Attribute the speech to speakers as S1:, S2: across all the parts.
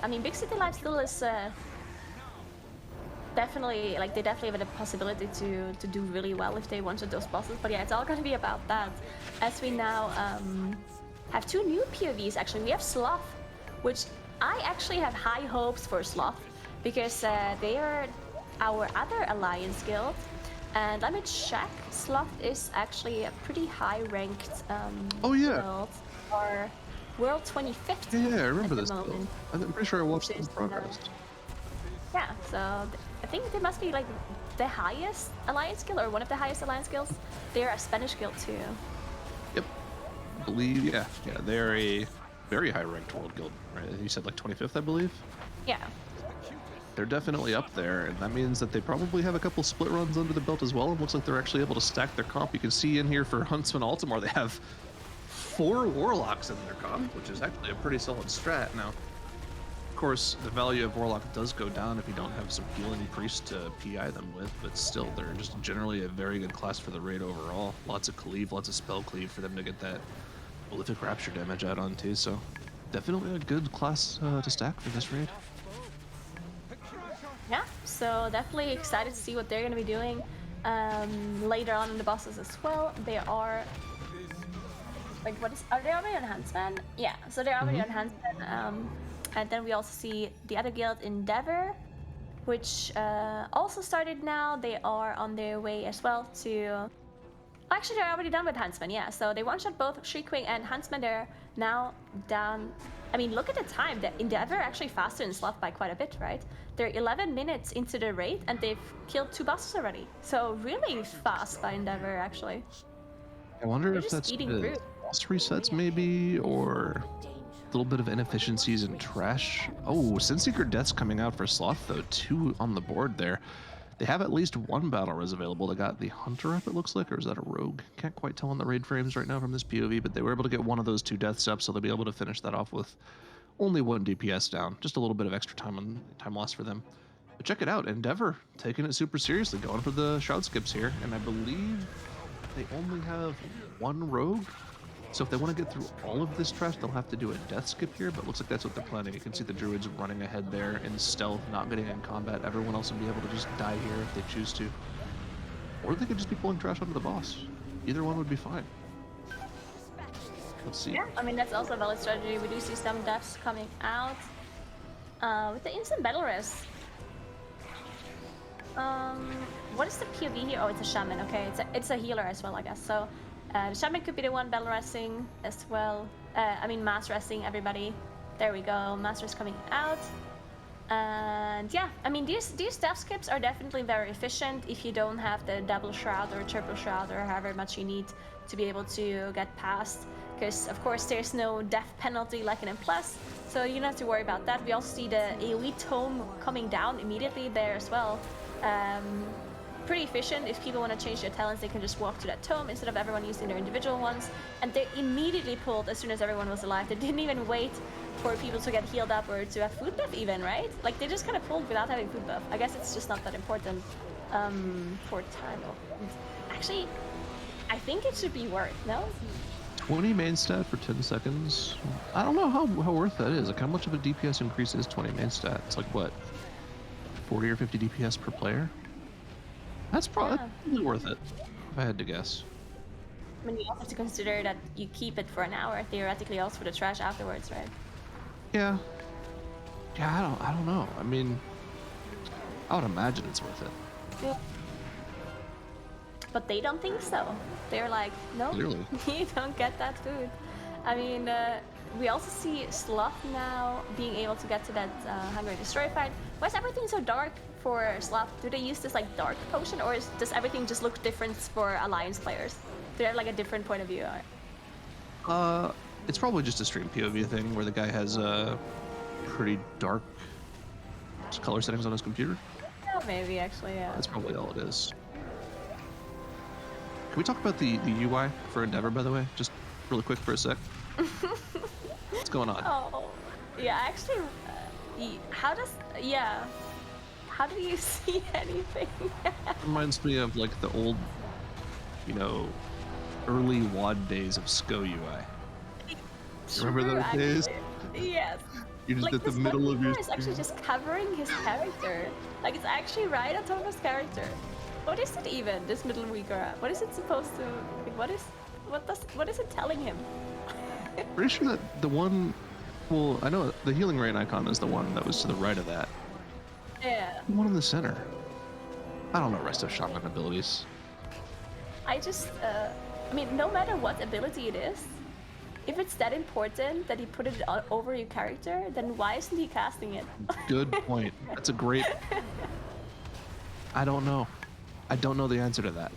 S1: I mean, Big City Lifesteal is definitely, like, they definitely have the possibility to do really well if they wanted those bosses. But yeah, it's all gonna be about that. As we now have two new POVs, actually. We have Sloth, which I actually have high hopes for Sloth, because they are our other alliance guild. And let me check. Sloth is actually a pretty high-ranked
S2: Oh yeah.
S1: guild, or World 25th.
S2: Yeah, I remember
S1: at
S2: this
S1: the
S2: guild.
S1: moment.
S2: I'm pretty sure I watched the progress.
S1: Yeah, so I think they must be like the highest alliance guild, or one of the highest alliance guilds. They're a Spanish guild too.
S2: Yep. I believe, yeah, they're a very high-ranked world guild, right? You said like 25th, I believe?
S1: Yeah.
S2: They're definitely up there, and that means that they probably have a couple split runs under the belt as well. It looks like they're actually able to stack their comp. You can see in here for Huntsman Altamar, they have 4 Warlocks in their comp, which is actually a pretty solid strat. Now, of course, the value of Warlock does go down if you don't have some healing priest to PI them with, but still, they're just generally a very good class for the raid overall. Lots of cleave, lots of spell cleave for them to get that prolific rapture damage out on too, so definitely a good class to stack for this raid.
S1: Yeah, so definitely excited to see what they're going to be doing later on in the bosses as well. They are, like, are they already on Huntsman? Yeah, so they're already on Huntsman. And then we also see the other guild, Endeavor, which also started now. They are on their way as well to... Actually, they're already done with Huntsman, yeah. So they one-shot both Shriekwing and Huntsman. They're now down... I mean, look at the time. The Endeavor are actually faster than Sloth by quite a bit, right? They're 11 minutes into the raid, and they've killed 2 bosses already. So really fast by Endeavor, actually.
S2: I wonder if that's boss resets, maybe, or a little bit of inefficiencies and trash. Oh, Sinseeker Death's coming out for Sloth, though. 2 on the board there. They have at least 1 battle res available. They got the Hunter up, it looks like, or is that a Rogue? Can't quite tell on the raid frames right now from this POV, but they were able to get one of those 2 deaths up, so they'll be able to finish that off with only 1 DPS down. Just a little bit of extra time loss for them. But check it out, Endeavor taking it super seriously, going for the shroud skips here, and I believe they only have 1 Rogue. So if they want to get through all of this trash, they'll have to do a death skip here, but looks like that's what they're planning. You can see the druids running ahead there in stealth, not getting in combat. Everyone else will be able to just die here if they choose to. Or they could just be pulling trash onto the boss. Either one would be fine. Let's see.
S1: Yeah, I mean, that's also a valid strategy. We do see some deaths coming out. With the instant battle res. What is the POV here? Oh, it's a shaman. Okay, it's a healer as well, I guess. So the shaman could be the one battle resting as well. I mean, mass resting everybody. There we go. Mass rest coming out. And yeah, I mean, these death skips are definitely very efficient if you don't have the double shroud or triple shroud or however much you need to be able to get past. Because of course there's no death penalty like in M+, so you don't have to worry about that. We also see the AoE tome coming down immediately there as well. Pretty efficient. If people want to change their talents, they can just walk to that tome instead of everyone using their individual ones. And they immediately pulled as soon as everyone was alive. They didn't even wait for people to get healed up or to have food buff even, right? Like, they just kind of pulled without having food buff. I guess it's just not that important for time. Actually, I think it should be worth, no?
S2: 20 main stat for 10 seconds. I don't know how worth that is. Like, how much of a DPS increase is 20 main stat? It's like, what, 40 or 50 DPS per player? That's probably worth it, if I had to guess.
S1: I mean, you also have to consider that you keep it for an hour, theoretically, also for the trash afterwards, right?
S2: Yeah. Yeah, I don't know. I mean, I would imagine it's worth it.
S1: Yeah. But they don't think so. They're like, no,
S2: Clearly.
S1: You don't get that food. I mean, we also see Sloth now being able to get to that Hungry Destroy fight. Why is everything so dark for Sloth? Do they use this like dark potion, or does everything just look different for Alliance players? Do they have like a different point of view?
S2: It's probably just a stream POV thing where the guy has pretty dark color settings on his computer.
S1: Yeah, maybe actually, yeah.
S2: That's probably all it is. Can we talk about the UI for Endeavor, by the way? Just really quick for a sec. What's going on?
S1: Oh, yeah, actually, how do you see anything?
S2: Reminds me of like the old, early WAD days of SCO UI. Remember those days?
S1: Yes.
S2: You're just
S1: Like
S2: at the
S1: this
S2: middle of your
S1: is actually just covering his character. Like it's actually right on top of his character. What is it even? This middle Uyghur? What is it supposed to? Like, what is it telling him?
S2: Pretty sure that the one. Well, I know the healing rain icon is the one that was to the right of that.
S1: Yeah.
S2: The one in the center. I don't know Resto Shaman abilities.
S1: I mean, no matter what ability it is, if it's that important that he put it over your character, then why isn't he casting it?
S2: Good point. That's a great. I don't know. I don't know the answer to that.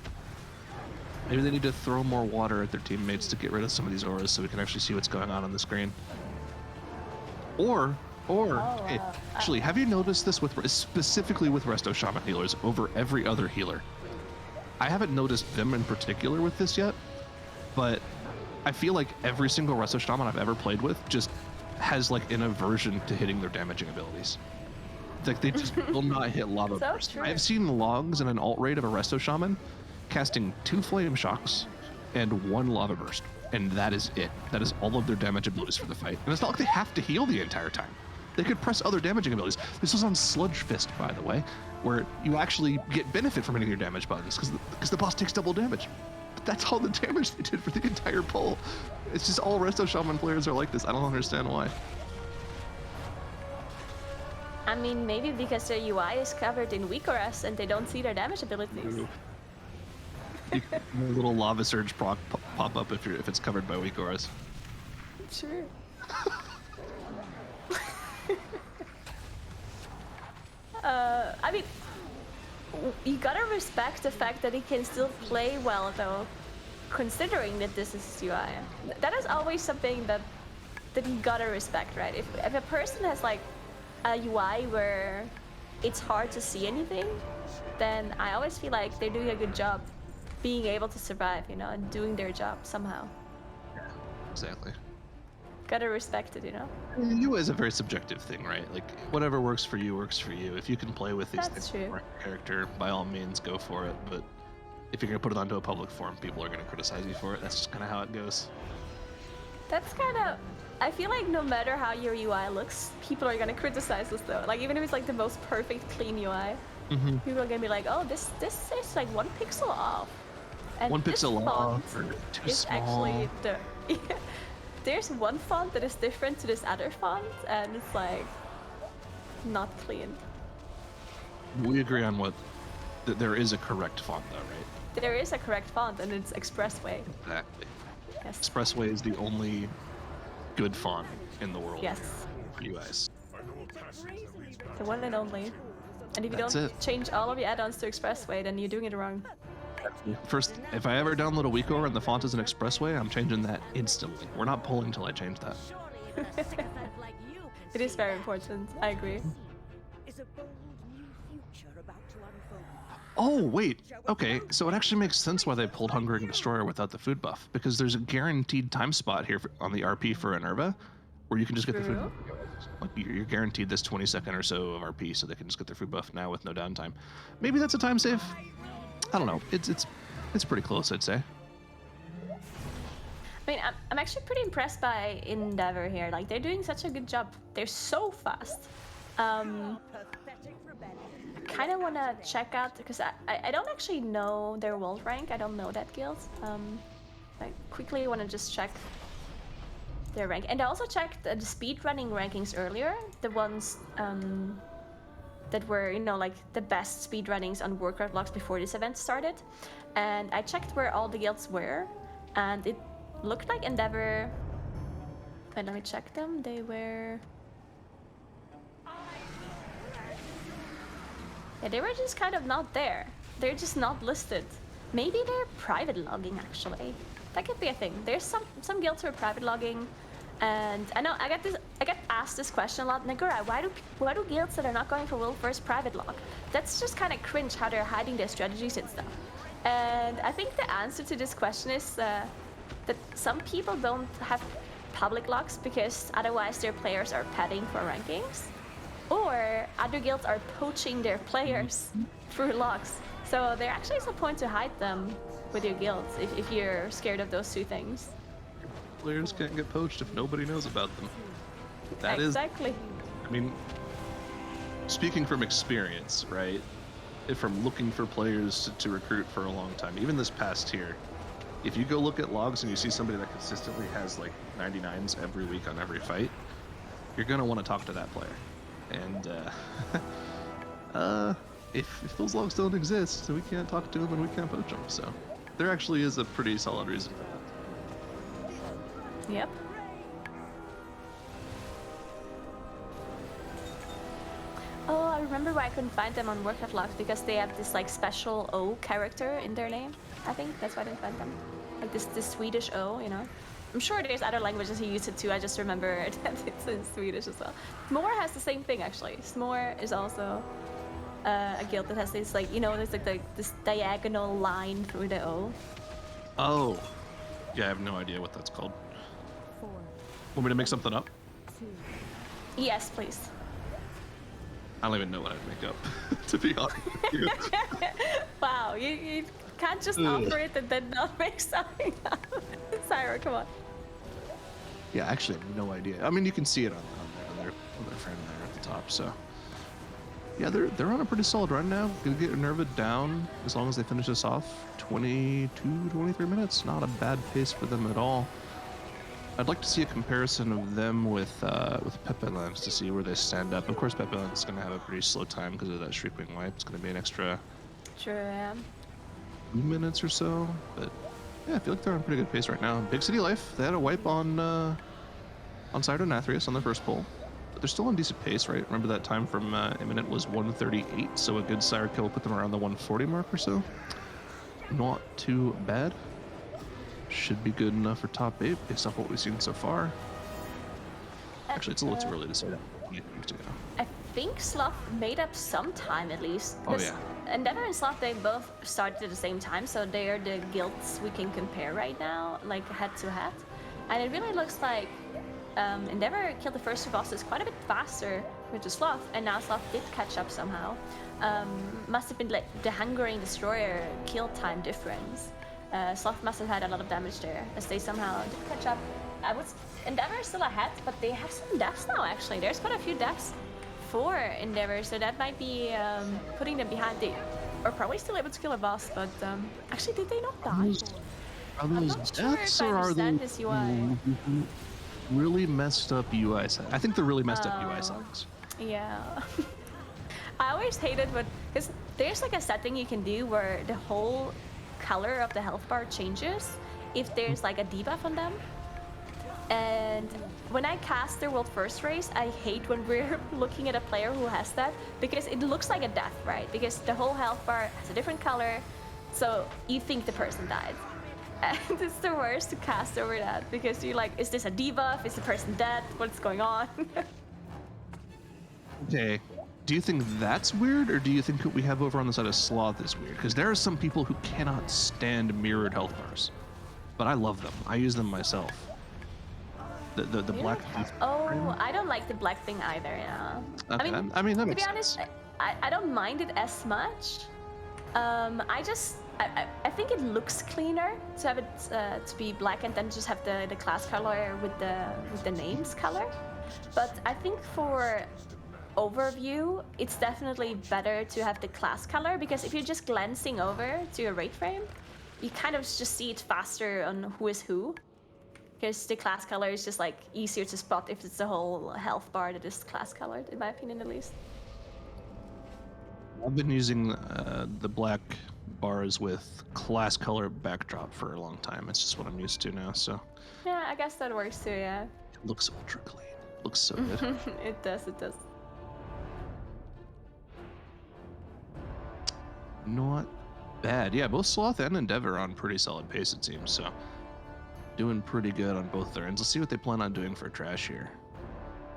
S2: Maybe they need to throw more water at their teammates to get rid of some of these auras so we can actually see what's going on the screen. Or, hey, actually, have you noticed this with specifically with Resto Shaman healers over every other healer? I haven't noticed them in particular with this yet, but I feel like every single Resto Shaman I've ever played with just has like an aversion to hitting their damaging abilities. Like they just will not hit lava burst. I have seen logs in an alt raid of a Resto Shaman casting 2 flame shocks and 1 lava burst, and that is it. That is all of their damage abilities for the fight. And it's not like they have to heal the entire time. They could press other damaging abilities. This was on Sludge Fist, by the way, where you actually get benefit from hitting your damage buttons because the boss takes double damage. But that's all the damage they did for the entire pull. It's just all Resto Shaman players are like this. I don't understand why.
S1: I mean, maybe because their UI is covered in weaker and they don't see their damage abilities.
S2: A little lava surge pop up if it's covered by weak auras.
S1: Sure. I mean, you gotta respect the fact that he can still play well, though, considering that this is UI. That is always something that you gotta respect, right? If a person has like a UI where it's hard to see anything, then I always feel like they're doing a good job being able to survive, you know, and doing their job somehow.
S2: Exactly.
S1: Gotta respect it, you know?
S2: UI is a very subjective thing, right? Like, whatever works for you, works for you. If you can play with these things for your character, by all means, go for it. But if you're going to put it onto a public forum, people are going to criticize you for it. That's just kind of how it goes.
S1: That's kind of... I feel like no matter how your UI looks, people are going to criticize us, though. Like, even if it's like the most perfect, clean UI, people are going to be like, oh, this is like 1 pixel off. And
S2: 1 pixel off, or too small.
S1: Actually the... There's one font that is different to this other font, and it's like not clean.
S2: We agree on what there is a correct font, though, right?
S1: There is a correct font, and it's Expressway.
S2: Exactly.
S1: Yes.
S2: Expressway is the only good font in the world.
S1: Yes.
S2: For UIs.
S1: The one and only. And if you don't change all of your add-ons to Expressway, then you're doing it wrong.
S2: First, if I ever download a WeakAura and the font is an Expressway, I'm changing that instantly. We're not pulling until I change that.
S1: It is very important. I agree.
S2: Oh, wait. Okay, so it actually makes sense why they pulled Hungering Destroyer without the food buff, because there's a guaranteed time spot here on the RP for Enerva where you can just get the food buff. Like, you're guaranteed this 20-second or so of RP, so they can just get their food buff now with no downtime. Maybe that's a time save. I don't know. It's pretty close, I'd say.
S1: I mean, I'm actually pretty impressed by Endeavor here. Like, they're doing such a good job. They're so fast. I kind of want to check out, because I don't actually know their world rank. I don't know that guild. I quickly want to just check their rank. And I also checked the speedrunning rankings earlier. The ones that were, you know, like the best speedrunnings on Warcraft logs before this event started. And I checked where all the guilds were, and it looked like Endeavor... Wait, let me check them. They were... Yeah, they were just kind of not there. They're just not listed. Maybe they're private logging, actually. That could be a thing. There's some guilds who are private logging, and I know I get asked this question a lot. Nathria, why do guilds that are not going for world first private log? That's just kind of cringe how they're hiding their strategies and stuff. And I think the answer to this question is that some people don't have public logs because otherwise their players are padding for rankings, or other guilds are poaching their players through logs. So there actually is a point to hide them with your guilds if you're scared of those two things.
S2: Players can't get poached if nobody knows about them. That
S1: exactly.
S2: is, I mean, speaking from experience, right? From looking for players to recruit for a long time, even this past tier, if you go look at logs and you see somebody that consistently has like 99s every week on every fight, you're gonna want to talk to that player. And if those logs don't exist, we can't talk to them and we can't poach them. So there actually is a pretty solid reason for that.
S1: Yep. Oh, I remember why I couldn't find them on workout logs, because they have this like special O character in their name. I think that's why I didn't find them. Like this Swedish O, you know. I'm sure there's other languages he used it too. I just remember that it's in Swedish as well. Smore has the same thing actually. Smore is also a guild that has this like, you know, there's like this diagonal line through the O.
S2: Oh, yeah, I have no idea what that's called. Want me to make something up?
S1: Yes, please.
S2: I don't even know what I'd make up, to be honest with you.
S1: Wow, you can't just offer it and then not make something up. Syra, come on.
S2: Yeah, actually, I have no idea. I mean, you can see it on their frame there at the top. So, yeah, they're on a pretty solid run now. Gonna get Nerva down as long as they finish this off. 22, 23 minutes. Not a bad pace for them at all. I'd like to see a comparison of them with Pepe Lens to see where they stand up. Of course, Pepe Lens is going to have a pretty slow time because of that Shriekwing wipe. It's going to be an extra 2 minutes or so. But yeah, I feel like they're on a pretty good pace right now. Big City Life, they had a wipe on side of Nathrius on their first pull. But they're still on decent pace, right? Remember that time from Imminent was 138, so a good Sire kill put them around the 140 mark or so. Not too bad. Should be good enough for top 8 based off what we've seen so far. Actually, it's a little too early to say that.
S1: I think Sloth made up some time at least.
S2: Oh yeah.
S1: Endeavor and Sloth, they both started at the same time, so they are the guilds we can compare right now, like head to head. And it really looks like Endeavor killed the first two bosses quite a bit faster with the Sloth, and now Sloth did catch up somehow. Must have been like the Hungering Destroyer kill time difference. Sloth must have had a lot of damage there, as they somehow did catch up. Endeavor is still ahead, but they have some deaths now actually. There's quite a few deaths for Endeavor, so that might be putting them behind. They are probably still able to kill a boss, but actually did they not die?
S2: Are those deaths or are they really messed up UI settings? I think they're really messed up UI settings.
S1: Yeah. I always hated because there's like a setting you can do where the whole color of the health bar changes if there's like a debuff on them. And when I cast their World First race, I hate when we're looking at a player who has that, because it looks like a death, right? Because the whole health bar has a different color, so you think the person died. And it's the worst to cast over that, because you're like, is this a debuff? Is the person dead? What's going on?
S2: Okay. Do you think that's weird, or do you think what we have over on the side of Sloth is weird? Because there are some people who cannot stand mirrored health bars, but I love them. I use them myself. The black.
S1: Oh, I don't like the black thing either. Yeah.
S2: Okay, I mean that
S1: to
S2: makes
S1: be honest,
S2: sense.
S1: I don't mind it as much. I think it looks cleaner to have it to be black and then just have the class color with the names color. But I think for overview, it's definitely better to have the class color, because if you're just glancing over to your raid frame, you kind of just see it faster on who is who. Because the class color is just like easier to spot if it's the whole health bar that is class colored, in my opinion at least.
S2: I've been using the black bars with class color backdrop for a long time. It's just what I'm used to now, so.
S1: Yeah, I guess that works too, yeah.
S2: It looks ultra clean. It looks so good.
S1: It does.
S2: Not bad. Yeah, both Sloth and Endeavor on pretty solid pace, it seems, so. Doing pretty good on both their ends. Let's see what they plan on doing for trash here.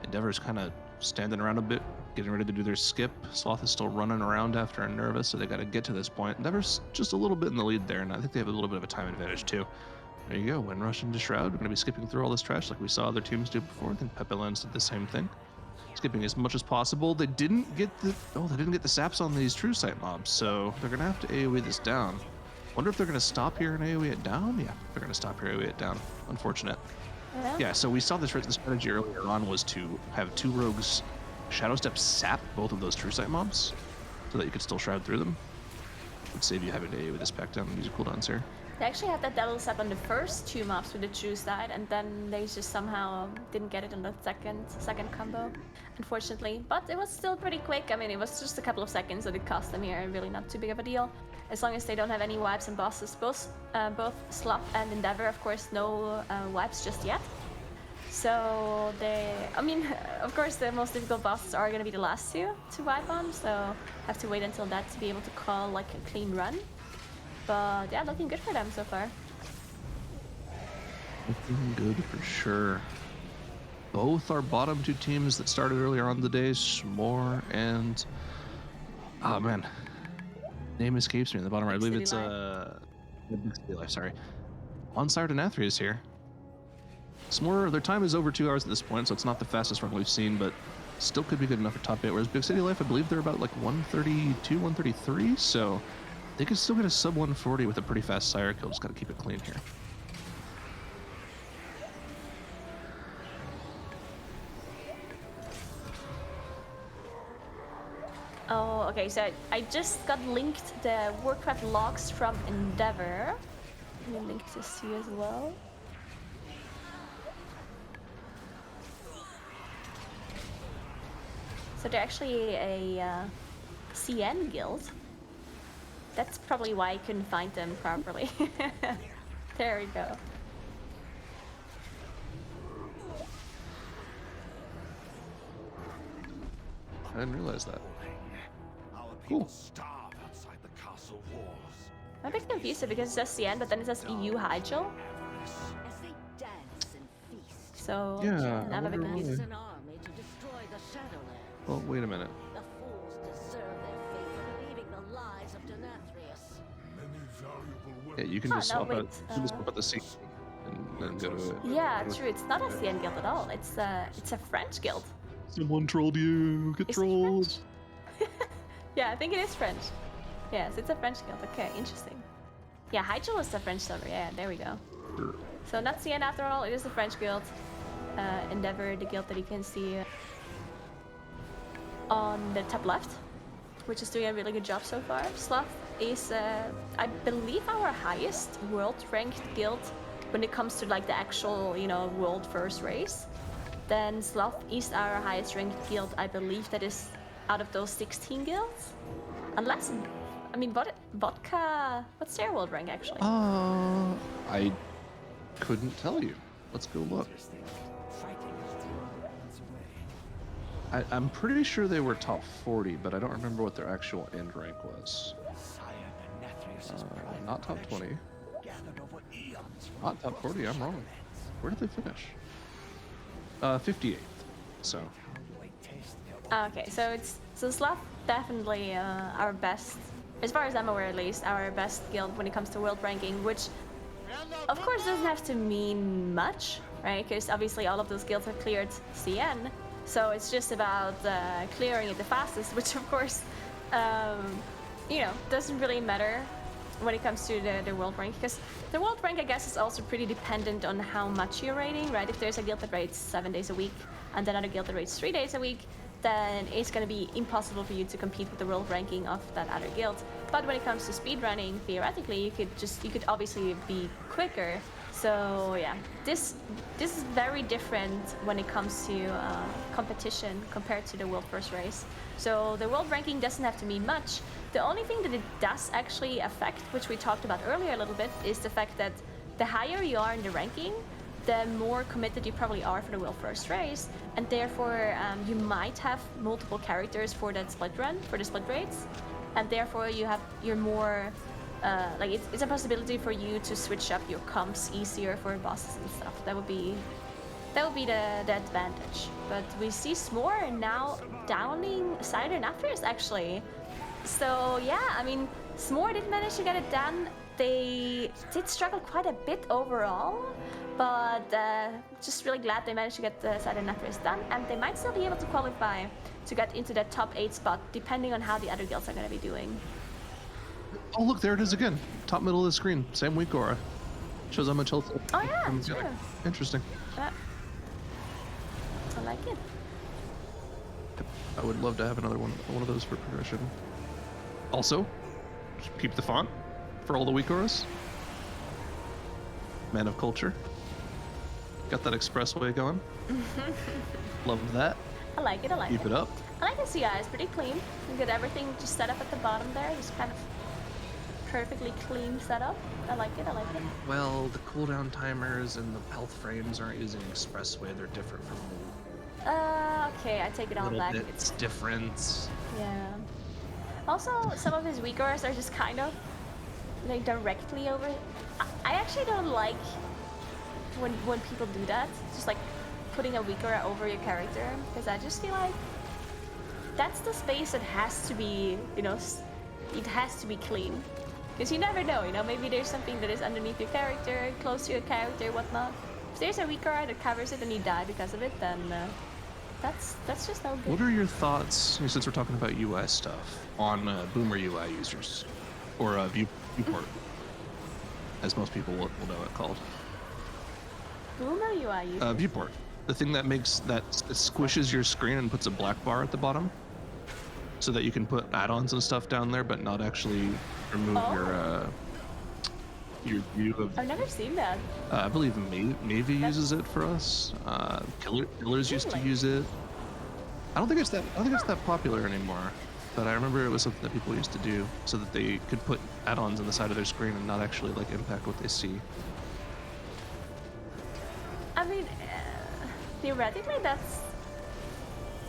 S2: Endeavor's kind of standing around a bit, getting ready to do their skip. Sloth is still running around after a Nerva, so they got to get to this point. Endeavor's just a little bit in the lead there, and I think they have a little bit of a time advantage too. There you go, Wind Rush into Shroud. We're going to be skipping through all this trash like we saw other teams do before. I think Pepe Lens did the same thing. Skipping as much as possible. They didn't get the saps on these True Sight mobs, so they're going to have to AoE this down. Wonder if they're going to stop here and AoE it down? Yeah, they're going to stop here and AoE it down. Unfortunate. Yeah, so we saw the strategy earlier on was to have 2 rogues Shadow Step sap both of those True Sight mobs so that you could still Shroud through them. Would save you having to A with this pack down and use cooldowns here.
S1: They actually had that double sap on the first 2 mobs with the True Sight, and then they just somehow didn't get it on the second combo, unfortunately. But it was still pretty quick. I mean, it was just a couple of seconds that it cost them here, really not too big of a deal. As long as they don't have any wipes and bosses. Both Sloth and Endeavor, of course, no wipes just yet. So I mean, of course, the most difficult bosses are going to be the last 2 to wipe on, so have to wait until that to be able to call like a clean run. But yeah, looking good for them so far.
S2: Looking good for sure. Both our bottom 2 teams that started earlier on the day, S'more and... Oh man, name escapes me in the bottom right. I believe it's Big City Life, sorry. Onside and Nathria is here. S'more, their time is over 2 hours at this point, so it's not the fastest run we've seen, but still could be good enough for top 8. Whereas Big City Life, I believe they're about like 132, 133, so they could still get a sub 140 with a pretty fast Sire kill. Just gotta keep it clean here.
S1: Oh, okay, so I just got linked the Warcraft logs from Endeavor. Let me link this to you as well. So they're actually a CN guild. That's probably why I couldn't find them properly. There we go.
S2: I didn't realize that. Cool.
S1: I'm a bit confused because it says CN, but then it says EU Hygel. So
S2: yeah,
S1: I'm a bit confused.
S2: Well, wait a minute. Yeah, you can just swap out the seat and then go to it.
S1: Yeah, true. It's not a CN guild at all. It's a French guild.
S2: Someone trolled you. Get trolled.
S1: Yeah, I think it is French. Yes, it's a French guild. Okay, interesting. Yeah, Hygel is the French server. Yeah, there we go.
S2: Sure.
S1: So not CN after all. It is the French guild. Endeavor, the guild that you can see on the top left, which is doing a really good job so far. Sloth is, I believe, our highest world ranked guild when it comes to like the actual, you know, world first race. Then Sloth is our highest ranked guild. I believe that is out of those 16 guilds. Unless, I mean, Vodka, what's their world rank actually?
S2: I couldn't tell you. Let's go look. I'm pretty sure they were top 40, but I don't remember what their actual end rank was. Not top 20. Not top 40, I'm wrong. Where did they finish? 58th, so.
S1: Okay, so Sloth definitely our best, as far as I'm aware at least, our best guild when it comes to world ranking, which of course doesn't have to mean much, right? Because obviously all of those guilds have cleared CN, so it's just about clearing it the fastest, which of course, you know, doesn't really matter when it comes to the world rank, because the world rank, I guess, is also pretty dependent on how much you're raiding, right? If there's a guild that raids 7 days a week and another guild that raids 3 days a week, then it's going to be impossible for you to compete with the world ranking of that other guild. But when it comes to speedrunning, theoretically, you could obviously be quicker. So yeah, this is very different when it comes to competition compared to the world first race. So the world ranking doesn't have to mean much. The only thing that it does actually affect, which we talked about earlier a little bit, is the fact that the higher you are in the ranking, the more committed you probably are for the world first race, and therefore you might have multiple characters for that split run, for the split raids, and therefore you're more like it's a possibility for you to switch up your comps easier for bosses and stuff. That would be the advantage. But we see S'more now downing Cider and Nathria actually. So yeah, I mean, S'more did manage to get it done. They did struggle quite a bit overall, but just really glad they managed to get the Cider and Nathria done, and they might still be able to qualify to get into that top 8 spot, depending on how the other guilds are going to be doing.
S2: Oh look, there it is again. Top middle of the screen. Same week aura. Shows how much health.
S1: Oh yeah, true.
S2: Interesting.
S1: Ah, I like it.
S2: I would love to have another one of those for progression. Also, just peep the font for all the Weakoras. Man of culture. Got that expressway going. Love that.
S1: I like it, I like it.
S2: Keep it up.
S1: I like the CI, it's pretty clean. You get everything just set up at the bottom there, just kind of perfectly clean setup. I like it, I like it.
S2: Well, the cooldown timers and the health frames aren't using expressway, they're different from
S1: okay, I take it all back.
S2: It's different.
S1: Yeah. Also, some of his Weakoras are just kind of like directly over. I actually don't like when people do that, just like putting a Weakora over your character, because I just feel like that's the space that has to be, you know, it has to be clean. Because you never know, you know, maybe there's something that is underneath your character, close to your character, whatnot. If there's a Weakora that covers it and you die because of it, then that's just no good.
S2: What are your thoughts, since we're talking about UI stuff, on Boomer UI users? Or Viewport, as most people will know it called.
S1: Boomer UI users?
S2: Viewport. The thing that squishes your screen and puts a black bar at the bottom, so that you can put add-ons and stuff down there, but not actually remove your view of.
S1: I've never seen that.
S2: I believe Navy uses it for us. Killers used to use it. I don't think it's that popular anymore, but I remember it was something that people used to do so that they could put add-ons on the side of their screen and not actually like impact what they see.
S1: I mean, theoretically, that's.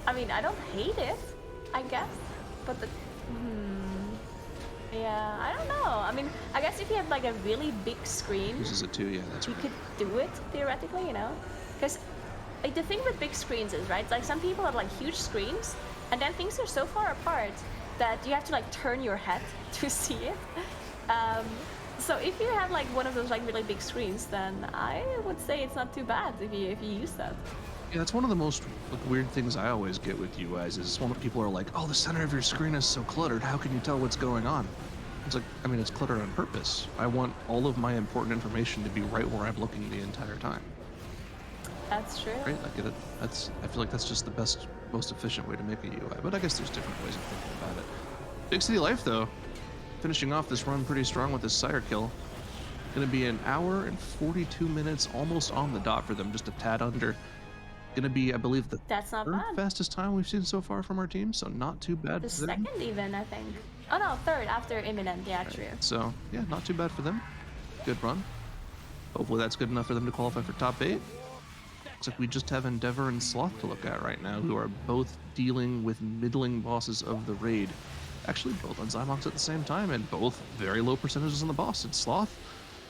S1: I mean, I don't hate it, I guess, but the. Yeah, I don't know. I mean, I guess if you have like a really big screen,
S2: Uses it too, yeah, that's
S1: you
S2: right.
S1: could do it theoretically, you know, because like the thing with big screens is, right, like some people have like huge screens, and then things are so far apart that you have to like turn your head to see it. So if you have like one of those like really big screens, then I would say it's not too bad if you use that.
S2: Yeah, that's one of the most weird things I always get with UIs is when people are like, oh, the center of your screen is so cluttered, how can you tell what's going on? It's like, I mean, it's cluttered on purpose. I want all of my important information to be right where I'm looking the entire time.
S1: That's true.
S2: Right? I get it. I feel like that's just the best, most efficient way to make a UI, but I guess there's different ways of thinking about it. Big City Life, though, finishing off this run pretty strong with this Sire kill. Gonna be an hour and 42 minutes, almost on the dot for them, just a tad under. Gonna be, I believe, the
S1: That's not
S2: third
S1: bad.
S2: fastest time we've seen so far from our team, so not too bad.
S1: The
S2: for them.
S1: second even, I think. Oh no, third after imminent. Yeah, true.
S2: So yeah, not too bad for them. Good run. Hopefully that's good enough for them to qualify for top 8. Looks like we just have Endeavor and Sloth to look at right now, who are both dealing with middling bosses of the raid. Actually, both on Zymox at the same time, and both very low percentages on the boss. And Sloth,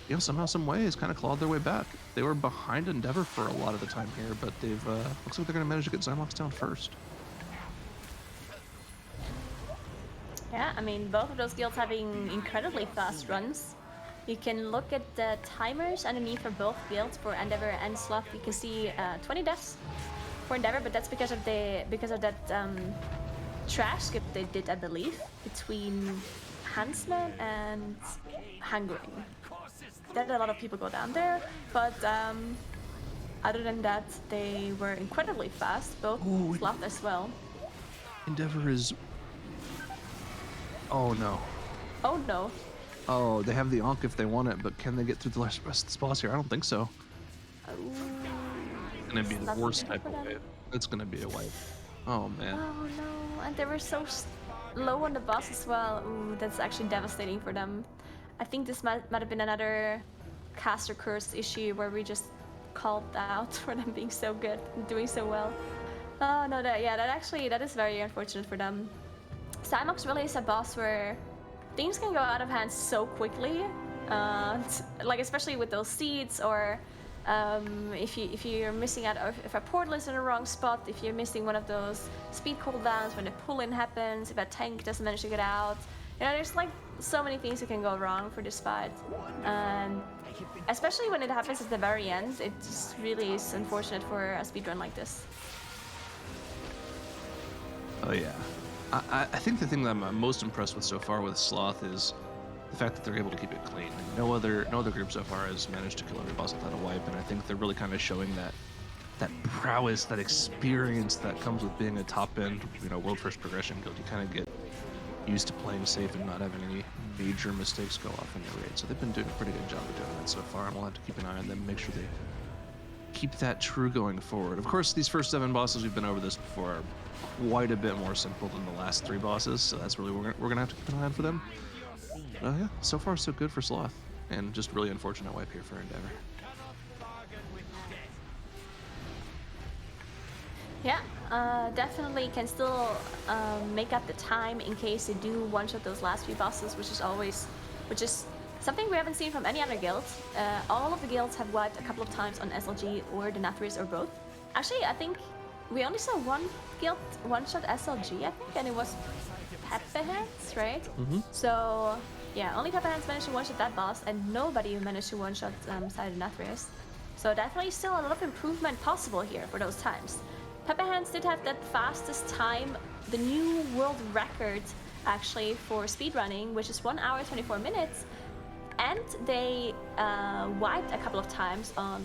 S2: you know, somehow, some way, has kind of clawed their way back. They were behind Endeavor for a lot of the time here, but they've looks like they're going to manage to get Zymox down first.
S1: Yeah, I mean, both of those guilds having incredibly fast runs. You can look at the timers underneath for both guilds, for Endeavor and Sloth. You can see 20 deaths for Endeavor, but that's because of that trash skip they did, I believe, between Huntsman and Hungering. That a lot of people go down there, but other than that, they were incredibly fast, both Sloth as well.
S2: Endeavor is... Oh no.
S1: Oh no.
S2: Oh, they have the Ankh if they want it, but can they get through the rest of the boss here? I don't think so. It's gonna be the worst type of wave. It's gonna be a wipe. Oh man.
S1: Oh no, and they were so low on the boss as well. Ooh, that's actually devastating for them. I think this might have been another caster curse issue where we just called out for them being so good and doing so well. Oh no, that is very unfortunate for them. Zymox really is a boss where things can go out of hand so quickly, like especially with those seeds, or if you're missing out, or if a portal is in the wrong spot, if you're missing one of those speed cooldowns when the pull-in happens, if a tank doesn't manage to get out. You know, there's like so many things that can go wrong for this fight, and especially when it happens at the very end, it just really is unfortunate for a speedrun like this.
S2: Oh yeah. I think the thing that I'm most impressed with so far with Sloth is the fact that they're able to keep it clean. No other group so far has managed to kill every boss without a wipe, and I think they're really kind of showing that prowess, that experience that comes with being a top end, world first progression guild. You kind of get used to playing safe and not having any major mistakes go off in your raid. So they've been doing a pretty good job of doing that so far, and we'll have to keep an eye on them, make sure they keep that true going forward. Of course, these first 7 bosses, we've been over this before, are quite a bit more simple than the last 3 bosses, so that's really we're gonna have to keep an eye on for them. Yeah, so far so good for Sloth, and just really unfortunate wipe here for Endeavor.
S1: Yeah, definitely can still make up the time in case they do one-shot those last few bosses, which is something we haven't seen from any other guild. All of the guilds have wiped a couple of times on SLG or the Nathrias or both. Actually, I think we only saw one guild one-shot SLG, I think, and it was Pepe Hands, right?
S2: Mm-hmm.
S1: So, yeah, only Pepe Hands managed to one-shot that boss, and nobody managed to one-shot side of Nathrias. So definitely still a lot of improvement possible here for those times. Pepe Hands did have that fastest time, the new world record actually for speedrunning, which is 1 hour 24 minutes, and they wiped a couple of times on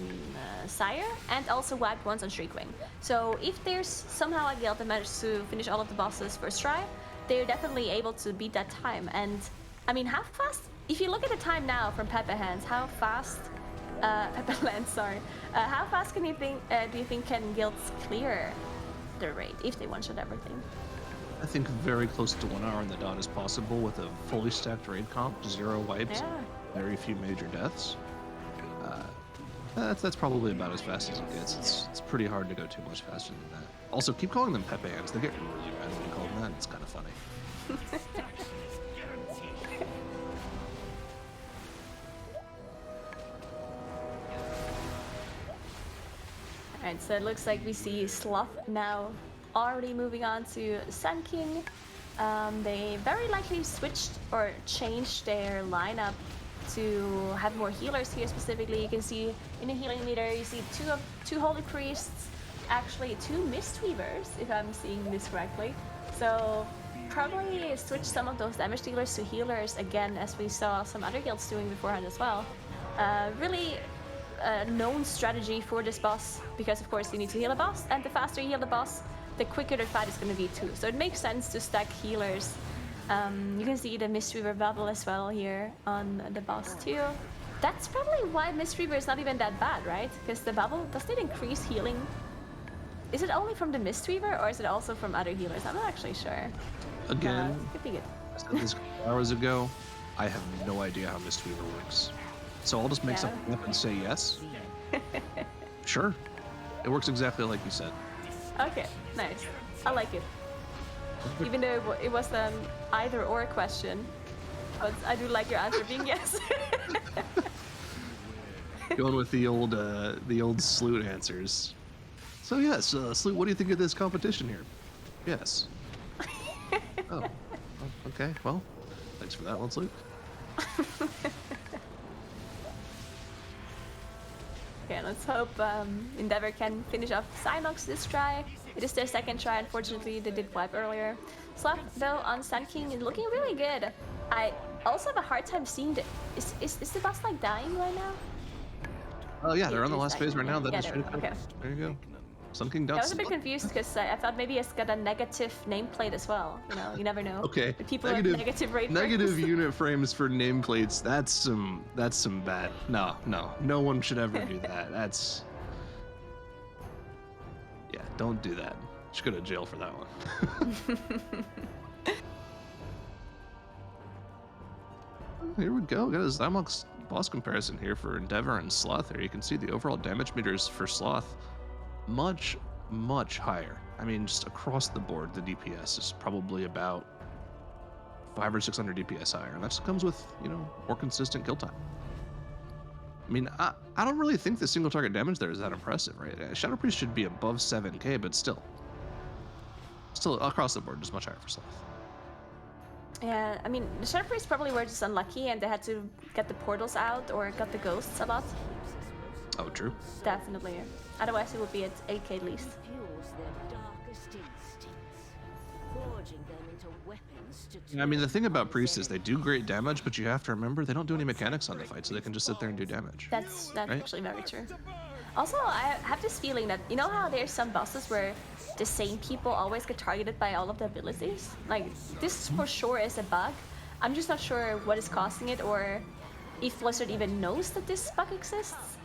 S1: Sire and also wiped once on Shriekwing. So if there's somehow a guild that managed to finish all of the bosses first try, they're definitely able to beat that time. And I mean, how fast, if you look at the time now from Pepe Hands, how fast Pepe Land, sorry. How fast do you think can guilds clear their raid if they one-shot everything?
S2: I think very close to 1 hour on the dot is possible with a fully stacked raid comp, 0 wipes, very few major deaths. That's probably about as fast as it gets. It's pretty hard to go too much faster than that. Also, keep calling them Pepe Hands. They get really mad when you call them that. It's kind of funny.
S1: Alright, so it looks like we see Sloth now already moving on to Sun King. They very likely switched or changed their lineup to have more healers here specifically. You can see in the healing meter, you see two Holy Priests, actually 2 Mistweavers, if I'm seeing this correctly. So probably switch some of those damage dealers to healers again, as we saw some other guilds doing beforehand as well. Really known strategy for this boss, because of course you need to heal a boss, and the faster you heal the boss, the quicker the fight is going to be too. So it makes sense to stack healers. You can see the Mistweaver bubble as well here on the boss too. That's probably why Mistweaver is not even that bad, right? Because the bubble, doesn't it increase healing? Is it only from the Mistweaver, or is it also from other healers? I'm not actually sure.
S2: Again,
S1: could be good.
S2: I said this hours ago, I have no idea how Mistweaver works. So I'll just make something up and say yes. Sure. It works exactly like you said.
S1: Okay, nice. I like it. Even though it was an either or question, but I do like your answer being yes.
S2: Going with the old Sloot answers. So yes, Sloot, what do you think of this competition here? Yes. Oh, okay. Well, thanks for that one, Sloot.
S1: Okay, let's hope Endeavor can finish off Cynox this try. It is their second try, unfortunately. They did wipe earlier. Sloth, though, on Sun King is looking really good. I also have a hard time seeing the... Is the boss, like, dying right now?
S2: Oh, yeah, they're on the last phase right now. That is straight.
S1: Okay.
S2: There you go. Sun King does.
S1: I was a bit confused because I thought maybe it's got a negative nameplate as well. You know, you never know.
S2: Okay.
S1: The people have negative rate
S2: Negative unit frames for nameplates. That's some bad. No one should ever do that. That's... Yeah, don't do that. You should go to jail for that one. Here we go. Got a Zymox boss comparison here for Endeavor and Sloth. There you can see the overall damage meters for Sloth much higher. I mean, just across the board, the DPS is probably about 500 or 600 DPS higher, and that just comes with, more consistent kill time. I mean, I don't really think the single target damage there is that impressive, right? Shadow Priest should be above 7k, but still across the board, just much higher for Sloth.
S1: Yeah, I mean, the Shadow Priests probably were just unlucky and they had to get the portals out or got the ghosts a lot.
S2: Oh, true.
S1: Definitely. Otherwise, it would be at 8k at least.
S2: I mean, the thing about priests is they do great damage, but you have to remember they don't do any mechanics on the fight, so they can just sit there and do damage.
S1: That's
S2: right?
S1: actually very true. Also, I have this feeling that, you know how there's some bosses where the same people always get targeted by all of the abilities? Like, this for sure is a bug. I'm just not sure what is causing it, or if Blizzard even knows that this bug exists.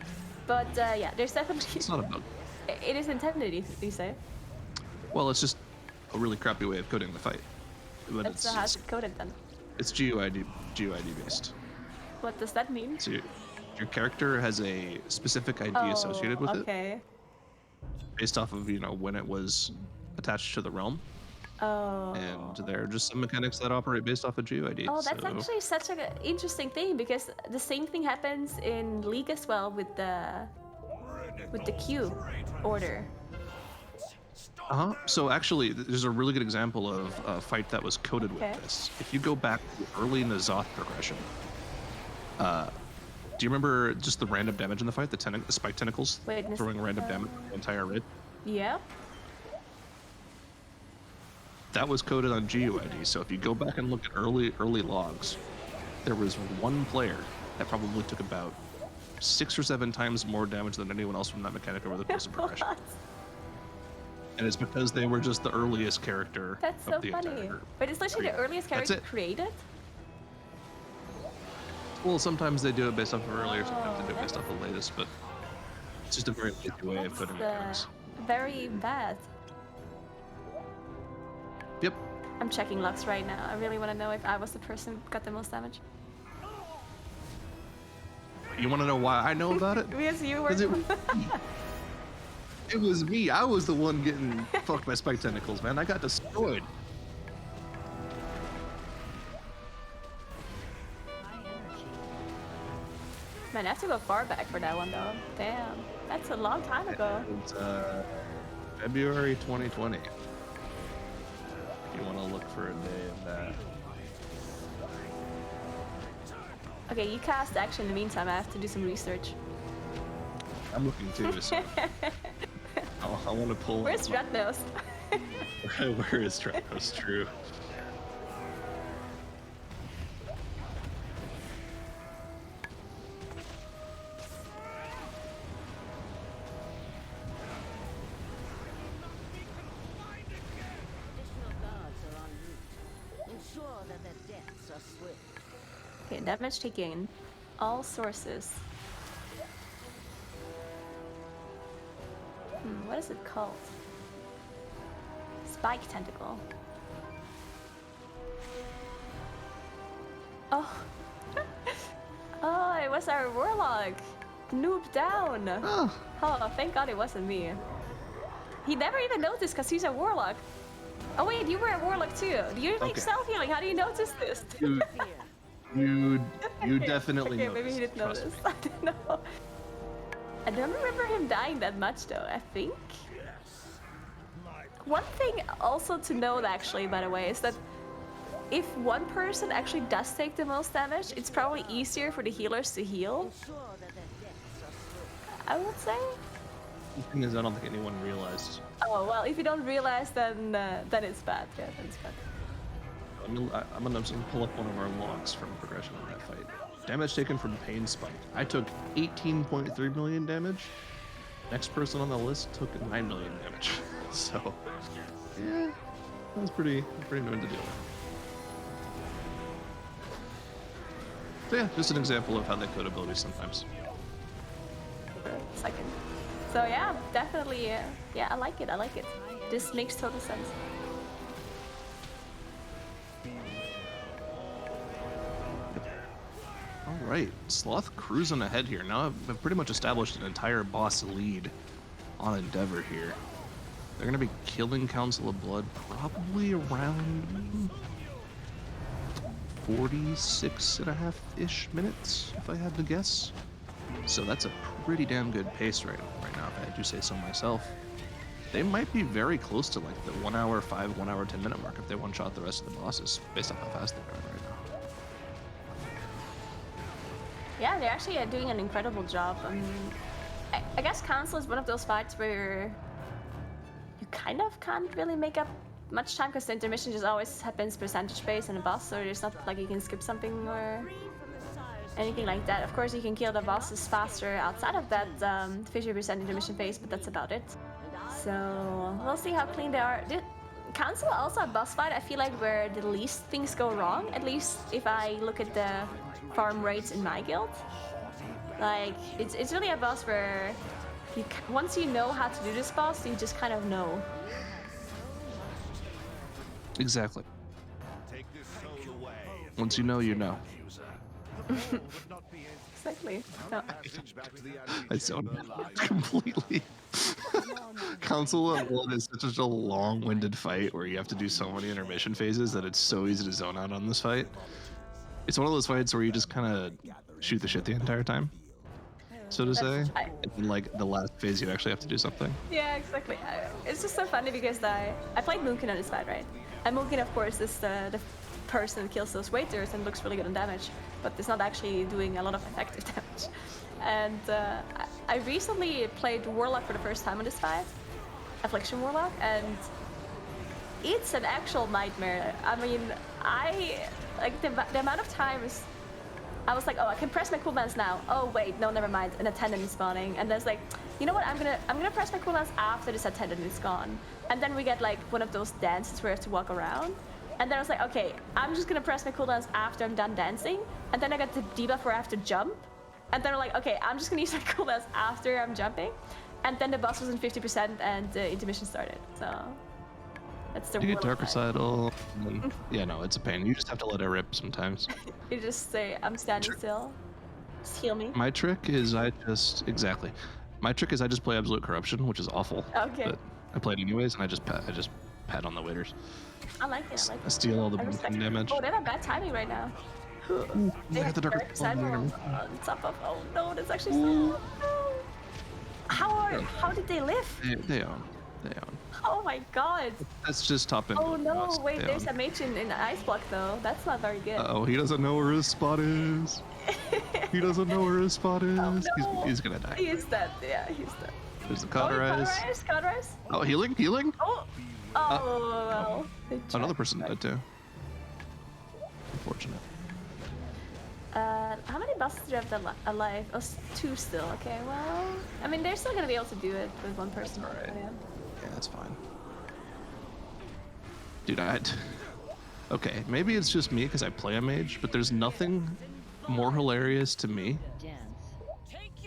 S1: But yeah, there's definitely...
S2: It's not a bug.
S1: It is intended, you say?
S2: Well, it's just a really crappy way of coding the fight. But
S1: That's how it's coded then.
S2: It's GUID based.
S1: What does that mean?
S2: So your character has a specific ID associated with it, based off of when it was attached to the realm.
S1: Oh.
S2: And there are just some mechanics that operate based off of GUID.
S1: Oh, that's actually such an interesting thing, because the same thing happens in League as well with the Q order.
S2: So actually, there's a really good example of a fight that was coded with this. If you go back to early Nazoth progression, do you remember just the random damage in the fight? The spike tentacles throwing random damage to the entire rid?
S1: Yeah.
S2: That was coded on GUID. So if you go back and look at early logs, there was one player that probably took about 6 or 7 times more damage than anyone else from that mechanic over the course of progression. And it's because they were just the earliest character.
S1: That's
S2: of
S1: so
S2: the
S1: funny.
S2: entire group.
S1: But it's literally the earliest character created?
S2: Well, sometimes they do it based off of earlier, sometimes they do it based off of the latest, but it's just a very lazy way of putting mechanics.
S1: Very bad.
S2: Yep.
S1: I'm checking logs right now. I really want to know if I was the person who got the most damage.
S2: You want to know why I know about it?
S1: Because you were...
S2: It was me. I was the one getting fucked by spike tentacles, man. I got destroyed.
S1: Man, I have to go far back for that one, though. Damn. That's a long time ago.
S2: It's February 2020. If you want to look for a day of that.
S1: Okay, you cast action. In the meantime, I have to do some research.
S2: I'm looking too, so... I want to pull...
S1: Where's Stratnos?
S2: Where is Stratnos? True.
S1: Okay, damage taken. All sources. What is it called? Spike tentacle. Oh. Oh, it was our warlock. Noob down. Oh, thank God it wasn't me. He never even noticed because he's a warlock. Oh wait, you were a warlock too. Do you like self-healing? How do you notice this?
S2: You definitely
S1: okay, maybe he didn't notice. I don't know. I don't remember him dying that much though, I think. One thing also to note actually, by the way, is that if one person actually does take the most damage, it's probably easier for the healers to heal. I would say.
S2: The thing is, I don't think anyone realized.
S1: Oh, well, if you don't realize, then it's bad. Yeah, then it's bad.
S2: I'm gonna pull up one of our logs from progression on that fight. Damage taken from Pain Spike. I took 18.3 million damage. Next person on the list took 9 million damage. So, yeah, that was pretty known to deal with. So yeah, just an example of how they code abilities sometimes.
S1: Second. So yeah, definitely, yeah, I like it. This makes total sense.
S2: All right, Sloth cruising ahead here. Now I've pretty much established an entire boss lead on Endeavor here. They're gonna be killing Council of Blood probably around 46.5-ish minutes, if I had to guess. So that's a pretty damn good pace right now, if I do say so myself. They might be very close to like the 1 hour 5, 1 hour 10 minute mark if they one-shot the rest of the bosses, based on how fast they are right now.
S1: Yeah, they're actually doing an incredible job. I guess Council is one of those fights where you kind of can't really make up much time because the intermission just always happens percentage based on the boss, so there's not like you can skip something or anything like that. Of course, you can kill the bosses faster outside of that 50% intermission phase, but that's about it. So we'll see how clean they are. Council also a boss fight, I feel like where the least things go wrong, at least if I look at the farm rates in my guild. Like, it's really a boss where once you know how to do this boss, you just kind of know.
S2: Exactly. Once you know, you know.
S1: Exactly. No.
S2: I zoned completely. Council of Blood is such a long-winded fight where you have to do so many intermission phases that it's so easy to zone out on this fight. It's one of those fights where you just kind of shoot the shit the entire time, so to say. And like the last phase, you actually have to do something.
S1: Yeah, exactly. It's just so funny because I played Moonkin on this fight, right? And Moonkin, of course, is the person that kills those waiters and looks really good on damage, but it's not actually doing a lot of effective damage. And I recently played Warlock for the first time on this fight, Affliction Warlock, and it's an actual nightmare. I mean, like the amount of times I was like, oh, I can press my cooldowns now. Oh wait, no, never mind. An attendant is spawning, and then it's like, you know what? I'm gonna press my cooldowns after this attendant is gone. And then we get like one of those dances where you have to walk around. And then I was like, okay, I'm just gonna press my cooldowns after I'm done dancing. And then I got the debuff where I have to jump. And then I'm like, okay, I'm just gonna use my cooldowns after I'm jumping. And then the boss was in 50% and the intermission started. So that's the.
S2: You get Dark Recital. Yeah, no, it's a pain. You just have to let it rip sometimes.
S1: You just say, I'm standing still. Just heal me.
S2: My trick is I just play Absolute Corruption, which is awful.
S1: Okay.
S2: But I play it anyways, and I just pat on the waiters.
S1: I like it.
S2: I steal all the boosting damage.
S1: Oh, they have bad timing right now.
S2: Ooh,
S1: they have
S2: the Dark
S1: Recital on top of. Oh no, that's actually so. No. How did they live?
S2: They own.
S1: Oh my god.
S2: That's just top end.
S1: Oh no, wait, there's a mage in the ice block though. That's not very good.
S2: Oh, he doesn't know where his spot is. He doesn't know where his spot is.
S1: Oh, no.
S2: He's gonna die.
S1: He's dead. Yeah, he's dead.
S2: There's the cauterize.
S1: Cauterize.
S2: Oh, healing.
S1: Oh. Oh, well.
S2: Another person died too. Unfortunate.
S1: How many bosses do you have alive? Oh, 2 still. Okay, well, I mean, they're still gonna be able to do it with 1 person.
S2: All right. Yeah, that's fine. Dude, okay, maybe it's just me because I play a mage, but there's nothing more hilarious to me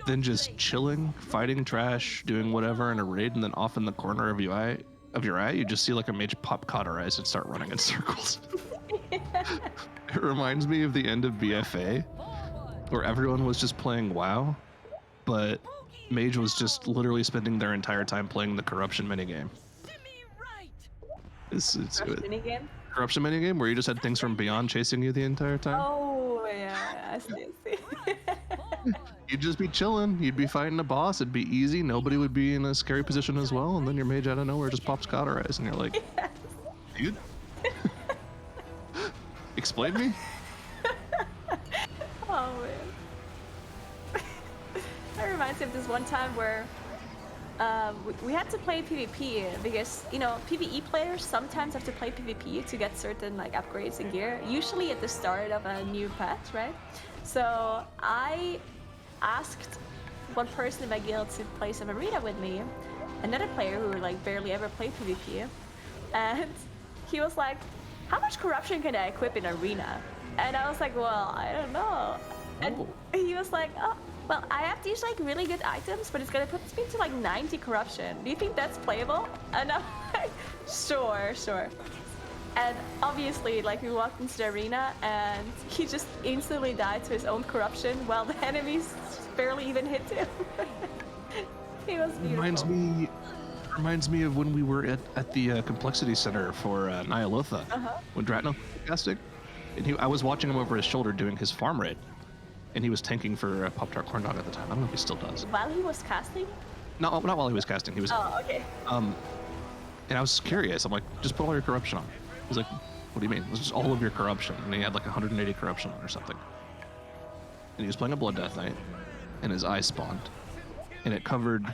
S2: than just chilling, fighting trash, doing whatever in a raid, and then off in the corner of your eye, you just see like a mage pop cauterize and start running in circles. It reminds me of the end of BFA, where everyone was just playing WoW, but Mage was just literally spending their entire time playing the corruption minigame. It's good.
S1: Minigame?
S2: Corruption minigame where you just had things from beyond chasing you the entire time.
S1: Oh yeah, I see.
S2: You'd just be chilling. You'd be fighting a boss. It'd be easy. Nobody would be in a scary position as well. And then your mage out of nowhere just pops cauterize, and you're like, yes. Dude. Explain me?
S1: Oh man. That reminds me of this one time where we had to play PvP because, you know, PvE players sometimes have to play PvP to get certain like upgrades and gear, usually at the start of a new patch, right? So I asked one person in my guild to play some arena with me, another player who like barely ever played PvP, and he was like, how much corruption can I equip in arena? And I was like, well, I don't know. And he was like, oh, well, I have these like really good items, but it's gonna put me to like 90 corruption. Do you think that's playable? And I'm like, sure. And obviously, like, we walked into the arena and he just instantly died to his own corruption while the enemies barely even hit him. He was beautiful.
S2: Reminds me of when we were at the Complexity Center for Nyalotha, when Dratno was casting. And I was watching him over his shoulder doing his farm raid. And he was tanking for Pop-Tart Corn Dog at the time. I don't know if he still does.
S1: While he was casting?
S2: No, not while he was casting. He was.
S1: Oh, okay.
S2: And I was curious. I'm like, just put all your corruption on. He's like, what do you mean? It was just all of your corruption. And he had like 180 corruption on or something. And he was playing a Blood Death Knight, and his eye spawned. And it covered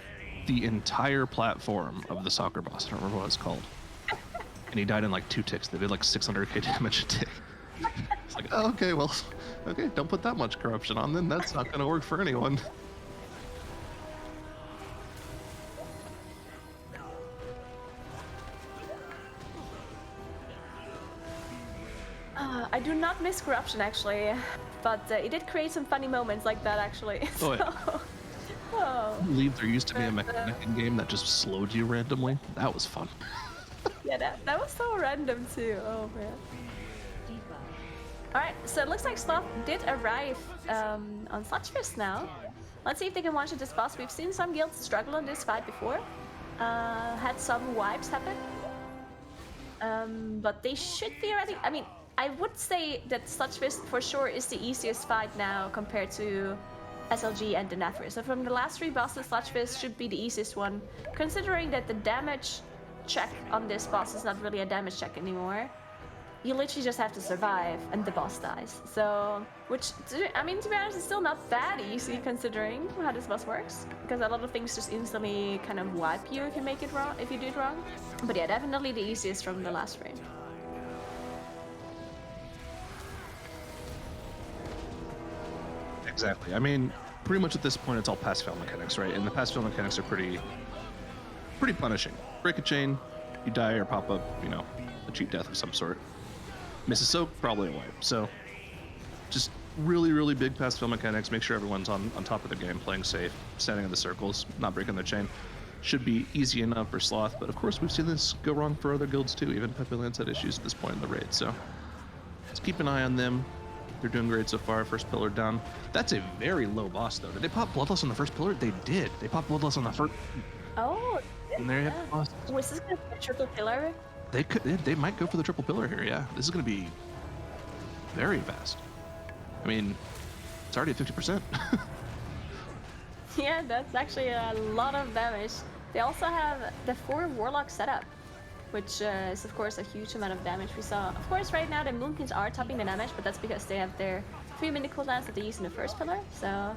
S2: the entire platform of the soccer boss. I don't remember what it's called. And he died in like 2 ticks. They did like 600k damage a tick. It's like, oh, okay, well, okay, don't put that much corruption on then. That's not going to work for anyone.
S1: I do not miss corruption actually, but it did create some funny moments like that actually.
S2: Oh, yeah.
S1: Oh.
S2: I believe there used to be a mechanic in game that just slowed you randomly. That was fun.
S1: Yeah, that was so random too. Oh man. Alright, so it looks like Sloth did arrive on Sludgefist now. Let's see if they can one-shot this boss. We've seen some guilds struggle in this fight before. Had some wipes happen. But they should be ready. I mean, I would say that Sludgefist for sure is the easiest fight now compared to SLG and the Nathria. So from the last 3 bosses, Sludgefist should be the easiest one, considering that the damage check on this boss is not really a damage check anymore. You literally just have to survive and the boss dies. So, which, I mean, to be honest, it's still not that easy considering how this boss works, because a lot of things just instantly kind of wipe you if you make it wrong, if you do it wrong. But yeah, definitely the easiest from the last 3.
S2: Exactly. I mean, pretty much at this point, it's all pass-fail mechanics, right? And the pass-fail mechanics are pretty punishing. Break a chain, you die or pop up, you know, a cheap death of some sort. Miss a soak, probably a wipe. So, just really, really big pass-fail mechanics. Make sure everyone's on top of the game, playing safe, standing in the circles, not breaking their chain. Should be easy enough for Sloth, but of course we've seen this go wrong for other guilds too. Even Pepe Lance had issues at this point in the raid, so let's keep an eye on them. They're doing great so far. First pillar down. That's a very low boss, though. Did they pop Bloodlust on the first pillar? They did. They popped Bloodlust on the first.
S1: Oh.
S2: And there you have the boss.
S1: Was this gonna be a triple pillar?
S2: They could. They might go for the triple pillar here. Yeah, this is gonna be very fast. I mean, it's already at 50%.
S1: Yeah, that's actually a lot of damage. They also have the 4 Warlock setup, which is of course a huge amount of damage. We saw, of course, right now the Moonkins are topping the damage, but that's because they have their 3-minute cooldowns that they use in the first pillar. So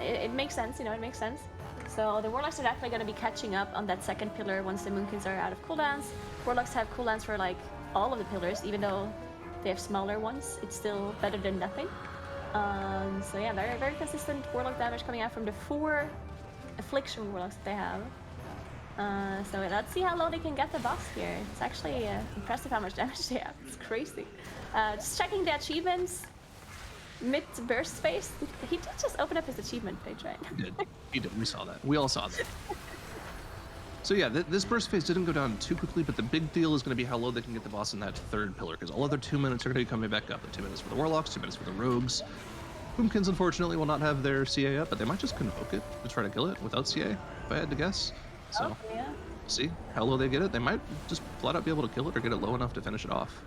S1: it makes sense, you know, it makes sense. So the Warlocks are definitely going to be catching up on that second pillar once the Moonkins are out of cooldowns. Warlocks have cooldowns for like all of the pillars, even though they have smaller ones. It's still better than nothing. So yeah, very, very consistent Warlock damage coming out from the 4 Affliction Warlocks that they have. So let's see how low they can get the boss here. It's actually impressive how much damage they have. It's crazy. Just checking the achievements. Mid-burst phase. He did just open up his achievement page, right?
S2: He did. He did. We saw that. We all saw that. So yeah, this burst phase didn't go down too quickly, but the big deal is going to be how low they can get the boss in that 3rd pillar, because all other 2 minutes are going to be coming back up. The 2 minutes for the Warlocks, 2 minutes for the Rogues. Boomkins, unfortunately, will not have their CA up, but they might just convoke it to try to kill it without CA, if I had to guess. So,
S1: oh, yeah.
S2: See how low they get it. They might just flat out be able to kill it or get it low enough to finish it off.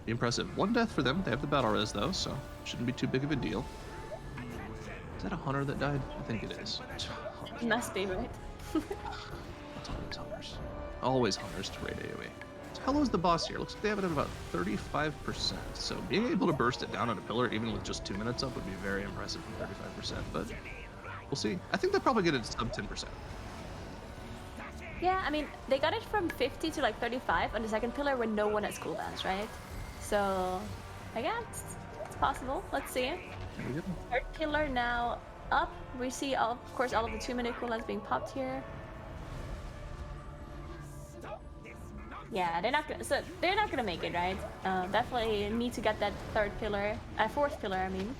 S2: Be impressive. 1 death for them. They have the battle res though, so shouldn't be too big of a deal. Is that a hunter that died? I think it is.
S1: Must be, right?
S2: It's always hunters. Always hunters to raid AoE. So how low is the boss here? Looks like they have it at about 35%. So being able to burst it down on a pillar, even with just 2 minutes up, would be very impressive from 35%. But we'll see. I think they'll probably get it sub 10%.
S1: Yeah, I mean, they got it from 50 to like 35 on the 2nd pillar when no one has cooldowns, right? So, I guess it's possible. Let's see. 3rd pillar now up. We see, of course, all of the 2-minute cooldowns being popped here. Yeah, they're not gonna make it, right? Definitely need to get that 3rd pillar, 4th pillar, I mean.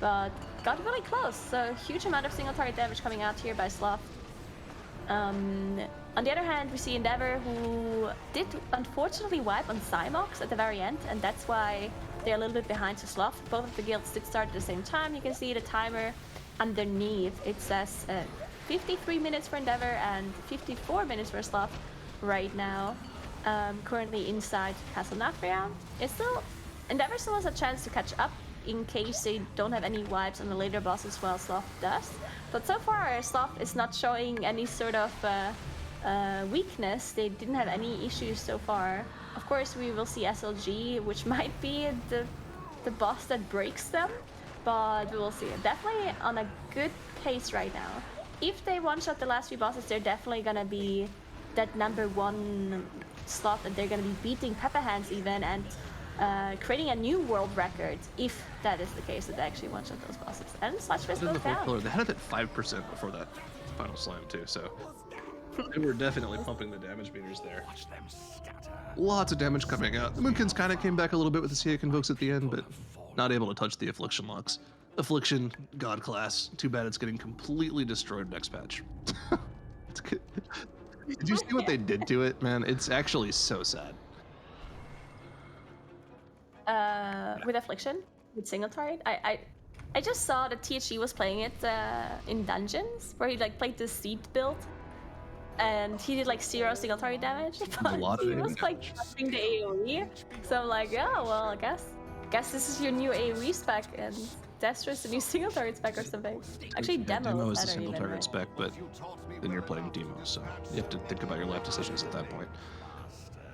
S1: But got really close. So huge amount of single target damage coming out here by Sloth. On the other hand, we see Endeavor, who did unfortunately wipe on Cymox at the very end, and that's why they're a little bit behind to Sloth. Both of the guilds did start at the same time. You can see the timer underneath. It says 53 minutes for Endeavor and 54 minutes for Sloth right now. Currently inside Castle Nathria. Endeavor still has a chance to catch up in case they don't have any wipes on the later bosses while Sloth does. But so far, Sloth is not showing any sort of weakness. They didn't have any issues so far. Of course, we will see SLG, which might be the boss that breaks them, but we will see. Definitely on a good pace right now. If they one-shot the last 3 bosses, they're definitely gonna be that #1 Sloth that they're gonna be beating Peppa Hands even and creating a new world record if that is the case that they actually one-shot those bosses. And Sludge Fist goes down.
S2: They had it at 5% before that final slam too, so they were definitely pumping the damage meters there. Lots of damage coming out. The Moonkins kind of came back a little bit with the CA Convokes at the end, but not able to touch the Affliction locks. Affliction, God class. Too bad it's getting completely destroyed next patch. It's good. Did you see what they did to it, man? It's actually so sad.
S1: With Affliction, with single target, I just saw that THG was playing it in dungeons where he like played the seed build, and he did like 0 single target damage. But he was like trusting the AOE, so I'm like, oh well, I guess this is your new AOE spec, and Destra's the new single target spec or something. Actually, Demo
S2: is the single target spec, but then you're playing Demo, so you have to think about your life decisions at that point.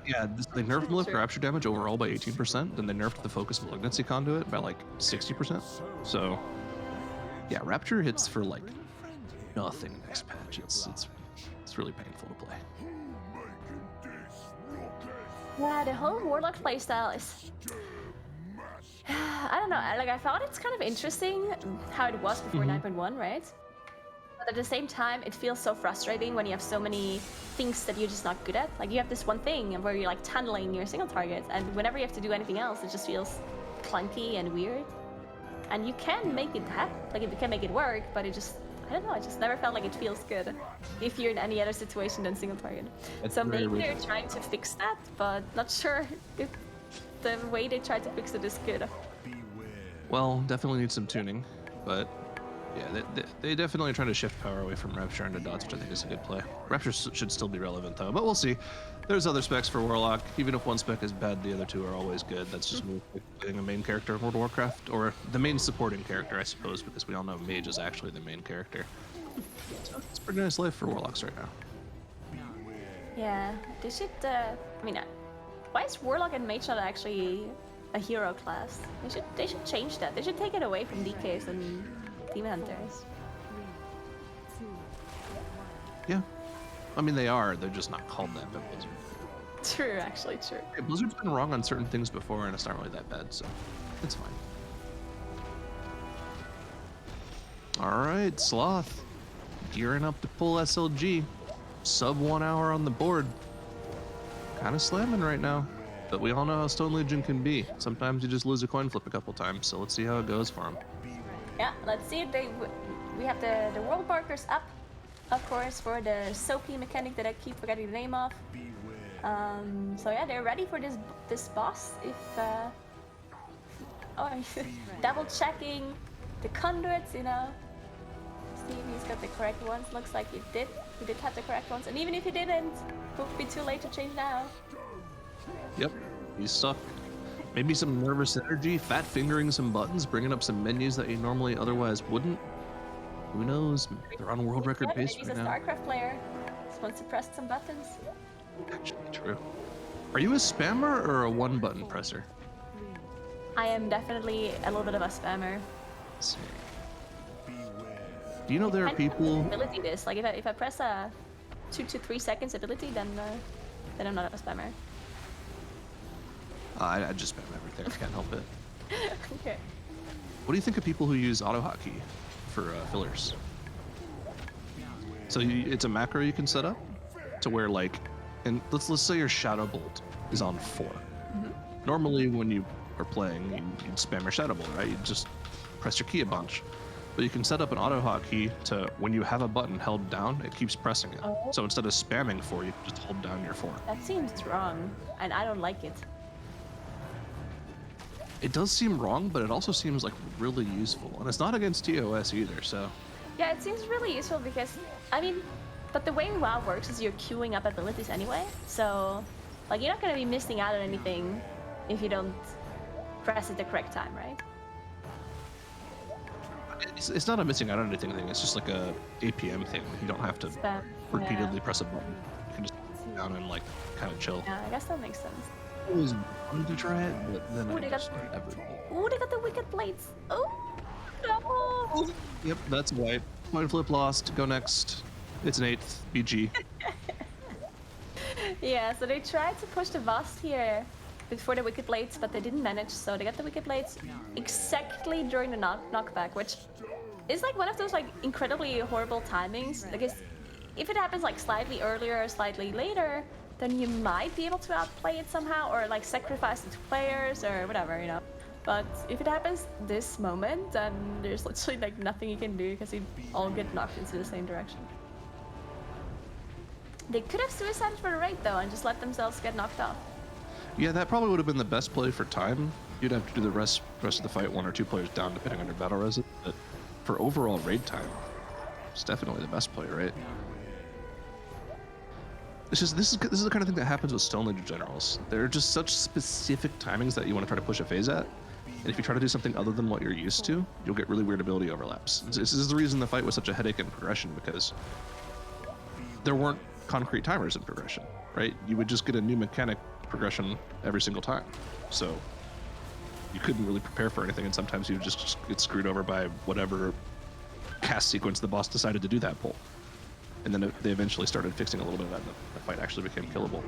S2: Yeah, they nerfed Molecular Rapture damage overall by 18%, then they nerfed the Focus Malignancy Conduit by like 60%. So, yeah, Rapture hits for like nothing next patch. It's really painful to play.
S1: Yeah, the whole Warlock playstyle is... I don't know, like I thought it's kind of interesting how it was before 9.1, right? But at the same time, it feels so frustrating when you have so many things that you're just not good at. Like you have this one thing where you're like tunneling your single targets, and whenever you have to do anything else, it just feels clunky and weird. And you can make it happen, like you can make it work, but it just, I don't know, I just never felt like it feels good if you're in any other situation than single target. So maybe they're trying to fix that, but not sure if the way they try to fix it is good.
S2: Well, definitely need some tuning, but yeah, they definitely try to shift power away from Rapture into Dots, which I think is a good play. Rapture should still be relevant though, but we'll see. There's other specs for Warlock. Even if one spec is bad, the other two are always good. That's just me playing a main character in World of Warcraft, or the main supporting character, I suppose, because we all know Mage is actually the main character. So it's a pretty nice life for Warlocks right now.
S1: Yeah, they should, I mean, why is Warlock and Mage not actually a hero class? They should change that. They should take it away from DKs and Demon Hunters.
S2: Yeah. I mean, they are. They're just not called that by Blizzard.
S1: True, actually, true.
S2: Yeah, Blizzard's been wrong on certain things before, and it's not really that bad, so it's fine. All right, Sloth. Gearing up to pull SLG. Sub 1 hour on the board. Kind of slamming right now. But we all know how Stone Legion can be. Sometimes you just lose a coin flip a couple times, so let's see how it goes for him.
S1: Yeah, let's see. We have the world markers up, of course, for the Soapy mechanic that I keep forgetting the name of. So yeah, they're ready for this boss. Double checking the conduits, you know. See if he's got the correct ones. Looks like he did. He did have the correct ones, and even if he didn't, it would be too late to change now.
S2: Yep, he's stuck. Maybe some nervous energy, fat fingering some buttons, bringing up some menus that you normally otherwise wouldn't. Who knows? They're on world record pace right now.
S1: He's a StarCraft player. Just wants to press some buttons.
S2: Actually, true. Are you a spammer or a one-button presser?
S1: I am definitely a little bit of a spammer.
S2: Let's see. Do you know there are people?
S1: Ability this, like if I press a 2 to 3 seconds ability, then I'm not a spammer.
S2: I just spam everything. I can't help it.
S1: Okay.
S2: What do you think of people who use AutoHotkey for fillers? So it's a macro you can set up to where, like, and let's say your Shadow Bolt is on 4. Normally, when you are playing, you'd spam your Shadow Bolt, right? You just press your key a bunch. But you can set up an AutoHotkey to when you have a button held down, it keeps pressing it.
S1: Oh.
S2: So instead of spamming 4, you just hold down your 4.
S1: That seems wrong, and I don't like it.
S2: It does seem wrong, but it also seems like really useful, and it's not against TOS either, so.
S1: Yeah, it seems really useful because, I mean, but the way WoW works is you're queuing up abilities anyway, so, like, you're not gonna be missing out on anything if you don't press it the correct time, right?
S2: It's not a missing out on anything thing, it's just like a APM thing. You don't have to repeatedly press a button. You can just sit down and, like, kind of chill.
S1: Yeah, I guess that makes sense.
S2: I always wanted to try it, but then I just never did.
S1: Ooh, they got the Wicked Blades! Oh, no!
S2: Yep, that's white. Coin flip lost. Go next. It's an 8th. BG.
S1: Yeah, so they tried to push the Vast here before the Wicked Blades, but they didn't manage, so they got the Wicked Blades exactly during the knockback, which is like one of those like incredibly horrible timings. Like if it happens like slightly earlier or slightly later, then you might be able to outplay it somehow, or like sacrifice it to players or whatever, you know. But if it happens this moment, then there's literally like nothing you can do because you all get knocked into the same direction. They could have suicided for the raid though and just let themselves get knocked off.
S2: Yeah, that probably would have been the best play for time. You'd have to do the rest of the fight 1 or 2 players down depending on your battle res. But for overall raid time, it's definitely the best play, right? It's just this is the kind of thing that happens with Stone Legion generals. There are just such specific timings that you want to try to push a phase at. And if you try to do something other than what you're used to, you'll get really weird ability overlaps. This is the reason the fight was such a headache in progression, because there weren't concrete timers in progression, right? You would just get a new mechanic progression every single time. So you couldn't really prepare for anything, and sometimes you would just get screwed over by whatever cast sequence the boss decided to do that pull. And then they eventually started fixing a little bit of that, and the fight actually became killable.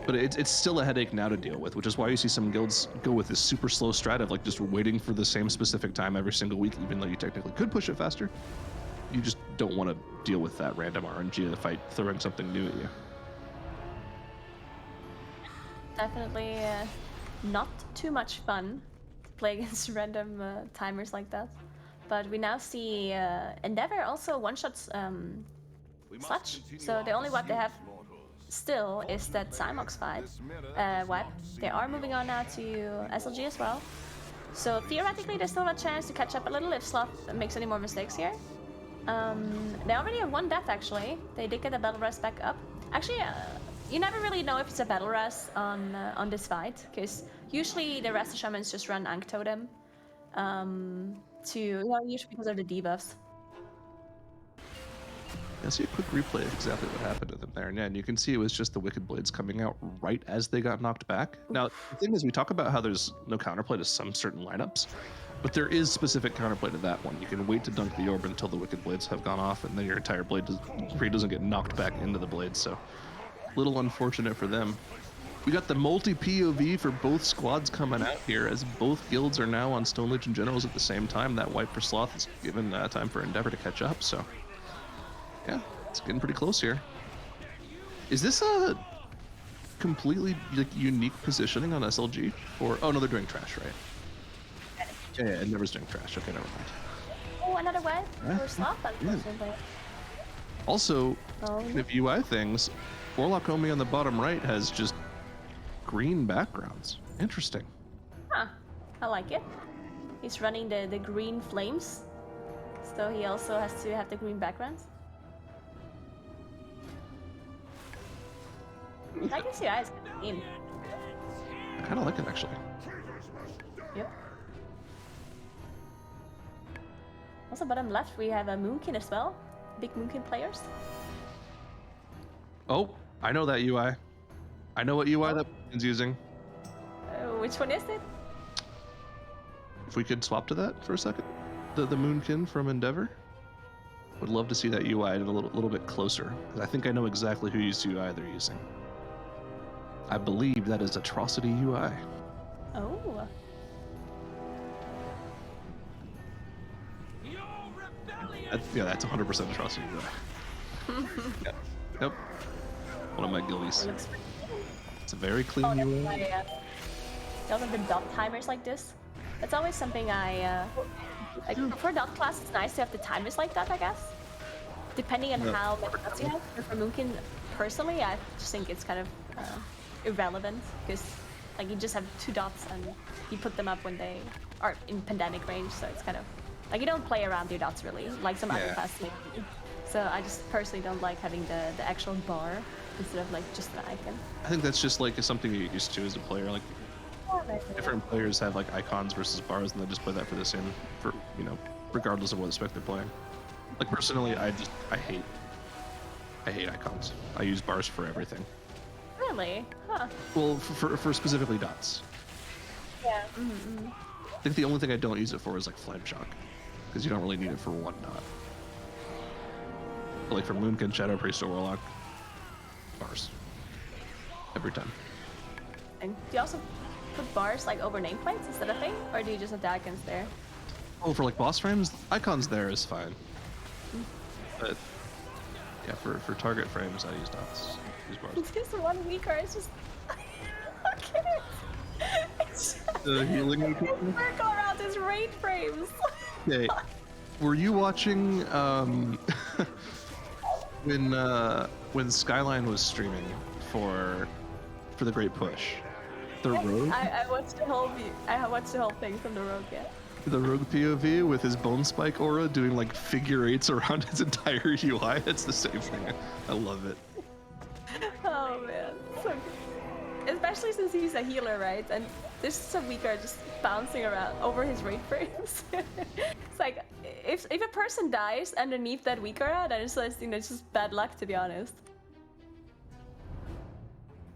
S2: But it's still a headache now to deal with, which is why you see some guilds go with this super slow strat of like just waiting for the same specific time every single week, even though you technically could push it faster. You just don't want to deal with that random RNG of the fight throwing something new at you.
S1: Definitely not too much fun to play against random timers like that. But we now see Endeavor also one-shots Sludge. So the only wipe they have still is that Cymox wipe. They are moving on now to SLG as well. So theoretically they still have a chance to catch up a little if Sloth makes any more mistakes here. They already have 1 death actually. They did get a battle res back up. Actually, you never really know if it's a battle res on this fight, because usually the rest of shamans just run Ankh Totem usually because of the debuffs.
S2: Yeah, see a quick replay of exactly what happened to them there. And you can see it was just the Wicked Blades coming out right as they got knocked back. Now, the thing is, we talk about how there's no counterplay to some certain lineups, but there is specific counterplay to that one. You can wait to dunk the orb until the Wicked Blades have gone off, and then your entire blade doesn't get knocked back into the blade, so a little unfortunate for them. We got the multi-POV for both squads coming out here, as both guilds are now on Stone Legion generals at the same time. That wipe for Sloth is given time for Endeavor to catch up, so yeah, it's getting pretty close here. Is this a completely like unique positioning on SLG? Or oh no, they're doing trash, right? Yeah, Endeavor's doing trash. Okay, never mind.
S1: Oh, another wipe for Sloth, unfortunately.
S2: Also, if UI things, Warlock Omi on the bottom right has just green backgrounds. Interesting.
S1: Huh, I like it. He's running the green flames, so he also has to have the green backgrounds. I can see eyes in.
S2: I kind of like it actually.
S1: Yep. Also, bottom left we have a Moonkin as well. Big Moonkin players.
S2: Oh, I know that UI. I know what UI that Moonkin's using.
S1: Which one is it?
S2: If we could swap to that for a second, the Moonkin from Endeavor. Would love to see that UI a little bit closer, because I think I know exactly whose UI they're using. I believe that is Atrocity UI.
S1: Oh.
S2: Yeah, that's 100% Atrocity UI. Yep. One of my guildies. It's a very clean UI.
S1: They also have the dot timers like this. That's always something like for dot class, it's nice to have the timers like that, I guess. Depending on how many dots you have. But for Moonkin, personally, I just think it's kind of irrelevant, because like you just have 2 dots and you put them up when they are in pandemic range, so it's kind of like you don't play around your dots really, like some other classes maybe. So I just personally don't like having the actual bar instead of like just the icon.
S2: I think that's just like something you get used to as a player. Like different players have like icons versus bars, and they just play that for the same, for regardless of what spec they're playing. Like personally, I hate icons. I use bars for everything.
S1: Really? Huh.
S2: Well, for specifically dots.
S1: Yeah.
S2: I think the only thing I don't use it for is like Flame Shock, because you don't really need it for 1 dot. But like for Moonkin, Shadow Priest, or Warlock, bars. every time.
S1: And do you also put bars like over nameplates? Is that a thing? Or do you just have the icons there?
S2: Oh, for like boss frames, icons there is fine. But yeah, for target frames, I use dots. Use bars.
S1: It's just one weaker. It's just. Okay. It's just.
S2: The healing
S1: Circle around his raid frames.
S2: Okay. Were you watching when Skyline was streaming for the Great Push? The Rogue?
S1: I watched the whole view. I watched the whole thing from the Rogue, yeah.
S2: The Rogue POV with his Bone Spike aura doing like figure eights around his entire UI. It's the same thing. I love it.
S1: Oh man, so good. Especially since he's a healer, right? And there's some weaker just bouncing around over his raid frames. It's like if a person dies underneath that weaker, then it's just bad luck, to be honest.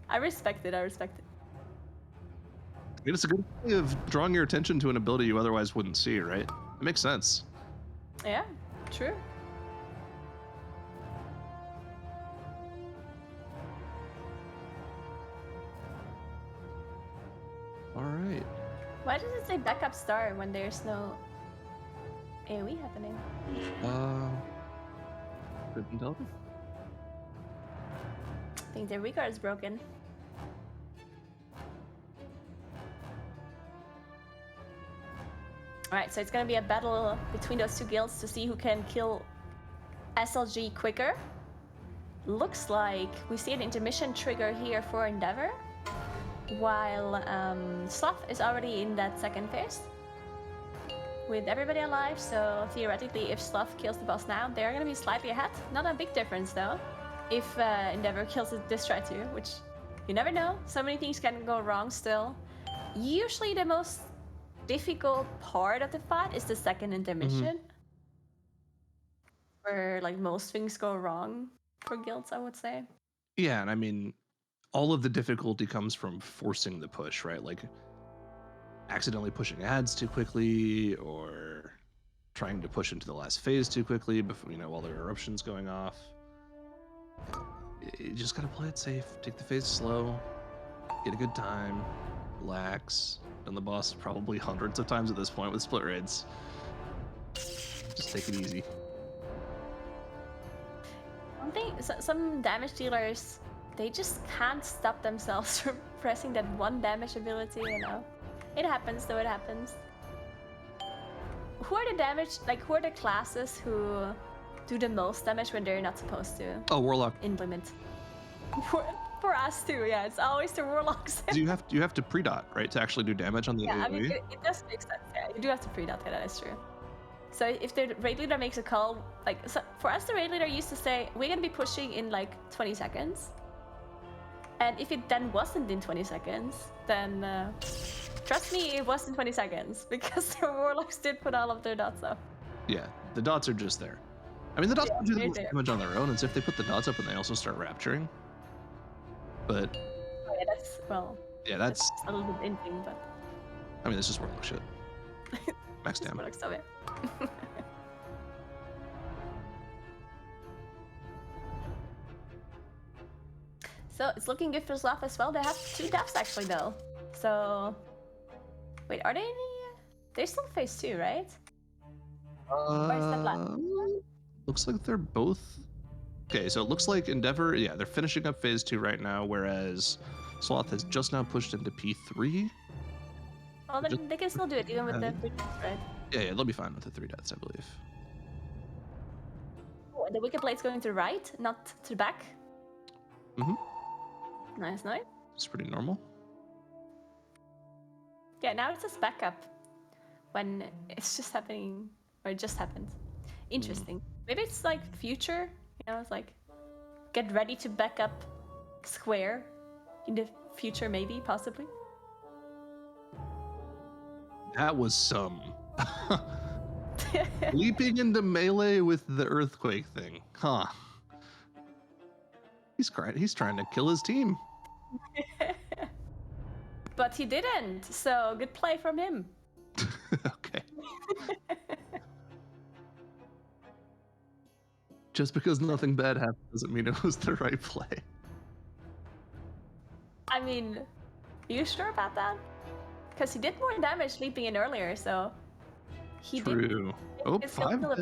S1: I respect it. I respect it.
S2: I mean, it's a good way of drawing your attention to an ability you otherwise wouldn't see, right? It makes sense.
S1: Yeah, true.
S2: All right.
S1: Why does it say backup star when there's no AoE happening?
S2: Couldn't tell.
S1: I think their weaker is broken. Alright, so it's gonna be a battle between those two guilds to see who can kill SLG quicker. Looks like we see an intermission trigger here for Endeavor, while Sloth is already in that second phase with everybody alive, so theoretically if Sloth kills the boss now, they're gonna be slightly ahead. Not a big difference though, if Endeavor kills this try too, which you never know. So many things can go wrong still. Usually the most difficult part of the fight is the second intermission, where like most things go wrong for guilds, I would say.
S2: Yeah, and I mean, all of the difficulty comes from forcing the push, right? Like accidentally pushing ads too quickly, or trying to push into the last phase too quickly before, while there are eruptions going off. You just gotta play it safe, take the phase slow, get a good time, relax. Done the boss probably hundreds of times at this point with split raids. Just take it easy.
S1: One thing, some damage dealers, they just can't stop themselves from pressing that one damage ability, It happens though, it happens. Who are the classes who do the most damage when they're not supposed to?
S2: Oh, Warlock.
S1: Implement. For us too, yeah. It's always the warlocks.
S2: You have to pre-dot, right, to actually do damage on the AoE?
S1: Yeah, I mean, it does make sense. Yeah, you do have to pre-dot. Yeah, that is true. So if the raid leader makes a call, for us, the raid leader used to say, we're gonna be pushing in like 20 seconds. And if it then wasn't in 20 seconds, then trust me, it was in 20 seconds because the warlocks did put all of their dots up.
S2: Yeah, the dots are just there. I mean, the dots do the most damage on their own, and so if they put the dots up and they also start rapturing. But
S1: oh, yeah, that's a little bit inting, but
S2: I mean, this is warlock shit. Max damage.
S1: Warlock stuff, yeah. So it's looking good for Sloth as well. They have 2 deaths actually though. So wait, are they any? They're still phase 2, right? Or is that last?
S2: Looks like they're both. Okay, so it looks like Endeavor, yeah, they're finishing up phase 2 right now, whereas Sloth has just now pushed into P3.
S1: Oh, they can still do it even with the 3 deaths, right?
S2: Yeah, they'll be fine with the 3 deaths, I believe.
S1: Oh, and the Wicked Blade's going to the right, not to the back. Nice.
S2: It's pretty normal.
S1: Yeah, now it's just backup when it's just happening, or it just happened. Interesting. Maybe it's like future, it's like get ready to back up square in the future, maybe, possibly.
S2: That was some leaping into melee with the earthquake thing, huh? He's trying to kill his team.
S1: But he didn't, so good play from him.
S2: Okay. Just because nothing bad happened doesn't mean it was the right play.
S1: I mean, are you sure about that? Because he did more damage leaping in earlier, so he
S2: True. Oh, 5 dead.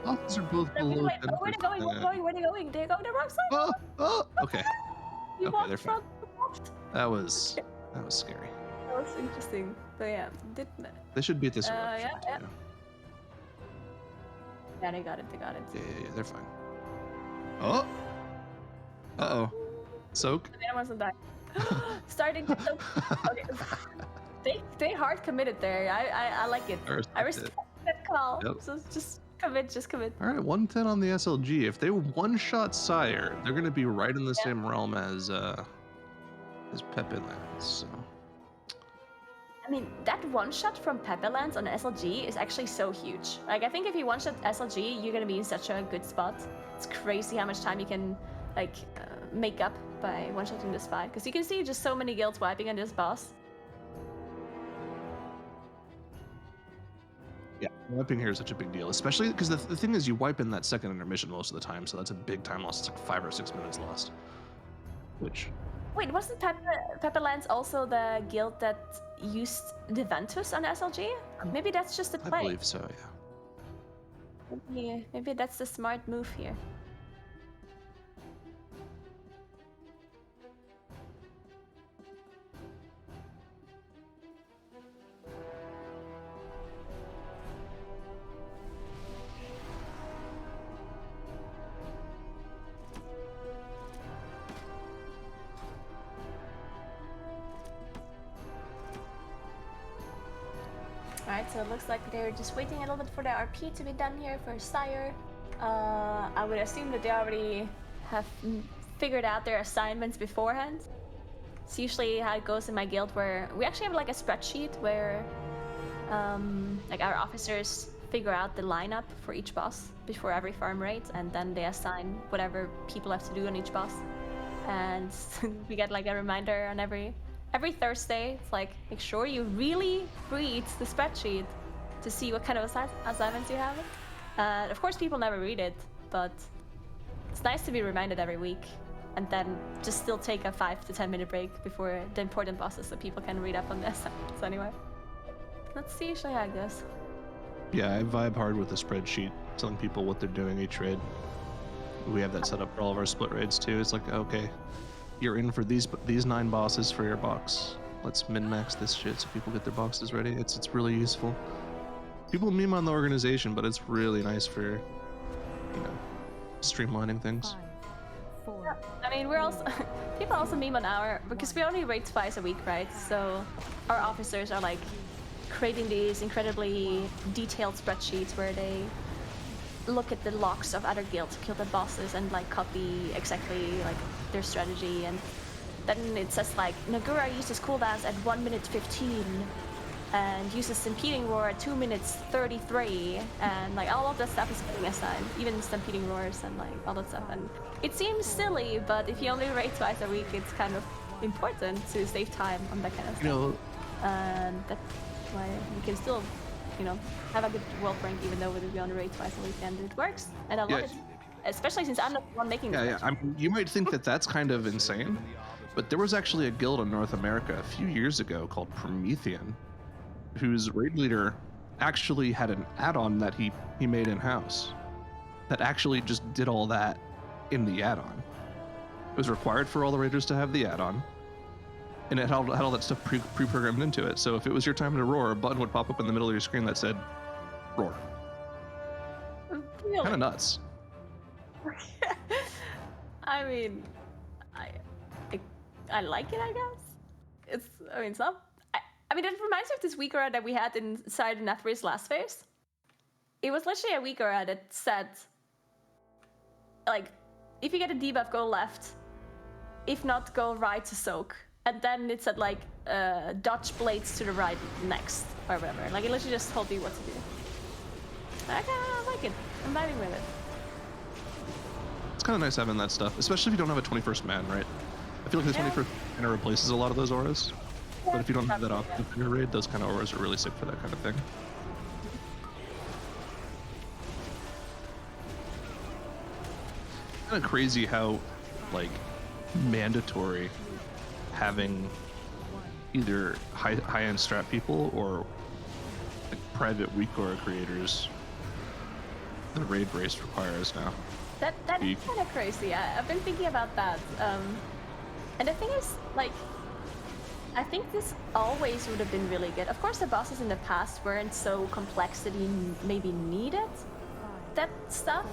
S2: Losses are both below 10%.
S1: Oh, where are they going? Where are they going? Where are they going? They go to the wrong side.
S2: Oh, okay.
S1: You
S2: Okay,
S1: walked
S2: they're
S1: from
S2: fine.
S1: the left.
S2: That was scary.
S1: That was interesting. But yeah,
S2: They should beat this eruption
S1: yeah.
S2: too.
S1: Yeah, they got it. They got it.
S2: Yeah, they're fine. Oh. Uh-oh. Soak.
S1: The other one's not dying. Starting to soak. Okay. They hard committed there. I like it. I respect that call. Yep. So just commit.
S2: All right, 110 on the SLG. If they one-shot Sire, they're gonna be right in the same realm as Pepe Lands. So.
S1: I mean, that one-shot from Pepe Lands on SLG is actually so huge. Like, I think if you one-shot SLG, you're gonna be in such a good spot. It's crazy how much time you can, like, make up by one-shotting this fight. Because you can see just so many guilds wiping on this boss.
S2: Yeah, wiping here is such a big deal, especially because the thing is you wipe in that second intermission most of the time, so that's a big time loss. It's like 5 or 6 minutes lost. Which...
S1: Wait, wasn't Pepe Lands also the guild that used the Ventus on SLG? Maybe that's just the play.
S2: I believe so, yeah.
S1: Maybe that's the smart move here. Alright, so it looks like they're just waiting a little bit for the RP to be done here for Sire. I would assume that they already have figured out their assignments beforehand. It's usually how it goes in my guild, where we actually have like a spreadsheet where like our officers figure out the lineup for each boss before every farm raid, and then they assign whatever people have to do on each boss. And we get like a reminder on every Thursday. It's like, make sure you really read the spreadsheet to see what kind of assignments you have. Of course, people never read it, but it's nice to be reminded every week, and then just still take a 5 to 10 minute break before the important bosses so people can read up on the assignments anyway. Let's see usually how it goes.
S2: Yeah, I vibe hard with the spreadsheet, telling people what they're doing each raid. We have that set up for all of our split raids too. It's like, okay, you're in for these 9 bosses for your box. Let's min-max this shit so people get their boxes ready. It's really useful. People meme on the organization, but it's really nice for, you know, streamlining things.
S1: 5, 4. I mean, we're also people also meme on our, because we only raid twice a week, right? So our officers are like creating these incredibly detailed spreadsheets where they look at the logs of other guilds, kill the bosses, and like copy exactly like their strategy. And then it says like Nagura uses cooldowns at 1 minute 15 and uses Stampeding Roar at 2 minutes 33, and like all of that stuff is getting assigned, even Stampeding Roars and like all that stuff. And it seems silly, but if you only raid twice a week, it's kind of important to save time on that kind of stuff.
S2: You know,
S1: and that's why you can still, you know, have a good world rank even though we only raid twice a week, and it works, and I love it. Especially since I'm not the one making this.
S2: I mean, you might think that that's kind of insane, but there was actually a guild in North America a few years ago called Promethean, whose raid leader actually had an add-on that he made in-house that actually just did all that in the add-on. It was required for all the raiders to have the add-on, and it had all that stuff pre-programmed into it. So if it was your time to roar, a button would pop up in the middle of your screen that said, roar.
S1: Really?
S2: Kind of nuts.
S1: I mean, I like it, I guess. It's not. I mean, it reminds me of this weak aura that we had inside Nathria's last phase. It was literally a weak aura that said, like, if you get a debuff, go left. If not, go right to soak. And then it said, like, dodge blades to the right next, or whatever. Like, it literally just told you what to do. I kind of like it. I'm vibing with it.
S2: It's kind of nice having that stuff, especially if you don't have a 21st man, right? I feel like the 21st man replaces a lot of those auras. But if you don't have that option in your raid, those kind of auras are really sick for that kind of thing. Kind of crazy how, like, mandatory having either high-end strat people or like private WeakAura creators the raid race requires now.
S1: That is kind of crazy. I've been thinking about that. And the thing is, like, I think this always would have been really good. Of course, the bosses in the past weren't so complex that you maybe needed that stuff.